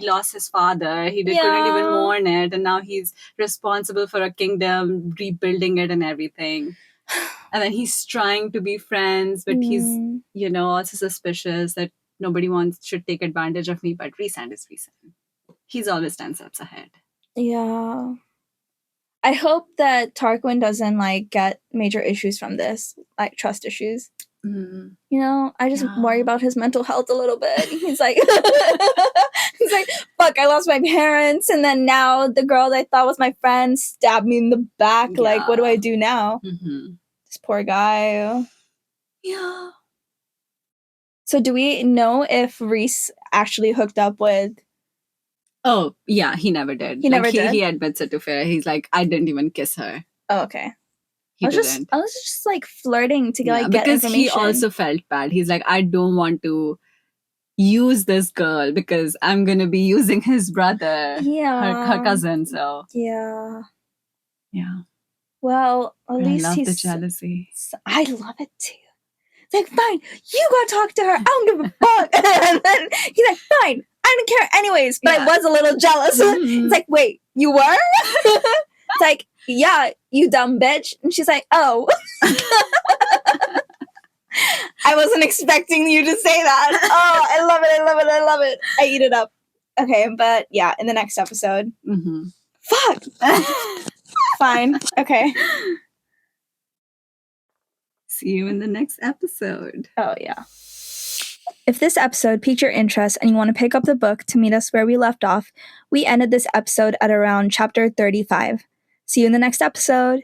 Speaker 1: lost his father. He couldn't even mourn it. And now he's responsible for a kingdom, rebuilding it and everything. And then he's trying to be friends, but he's, also suspicious that nobody should take advantage of me. But Rhysand is Rhysand. He's always 10 steps ahead.
Speaker 2: Yeah. I hope that Tarquin doesn't, like, get major issues from this, like, trust issues.
Speaker 1: Mm.
Speaker 2: I just worry about his mental health a little bit. He's like, fuck, I lost my parents, and then now the girl that I thought was my friend stabbed me in the back. Yeah. Like, what do I do now?
Speaker 1: Mm-hmm.
Speaker 2: This poor guy.
Speaker 1: Yeah.
Speaker 2: So do we know if Rhys actually hooked up with...
Speaker 1: Oh, yeah, he never did.
Speaker 2: He never did?
Speaker 1: He admits it to Feyre. He's like, I didn't even kiss her.
Speaker 2: Oh, okay.
Speaker 1: I was
Speaker 2: just like flirting to get information.
Speaker 1: He also felt bad. He's like, I don't want to use this girl because I'm going to be using his brother, her cousin. So
Speaker 2: yeah. Well, at least
Speaker 1: I love the jealousy.
Speaker 2: I love it too. It's like, fine, you go talk to her. I don't give a fuck. And then he's like, fine, I don't care anyways. But I was a little jealous. Mm-hmm. It's like, wait, you were? It's like, yeah, you dumb bitch. And she's like, oh. I wasn't expecting you to say that. Oh, I love it. I eat it up. Okay, but yeah, in the next episode.
Speaker 1: Mm-hmm.
Speaker 2: Fuck. Fine. Okay.
Speaker 1: See you in the next episode.
Speaker 2: Oh, yeah. If this episode piqued your interest and you want to pick up the book to meet us where we left off, we ended this episode at around chapter 35. See you in the next episode.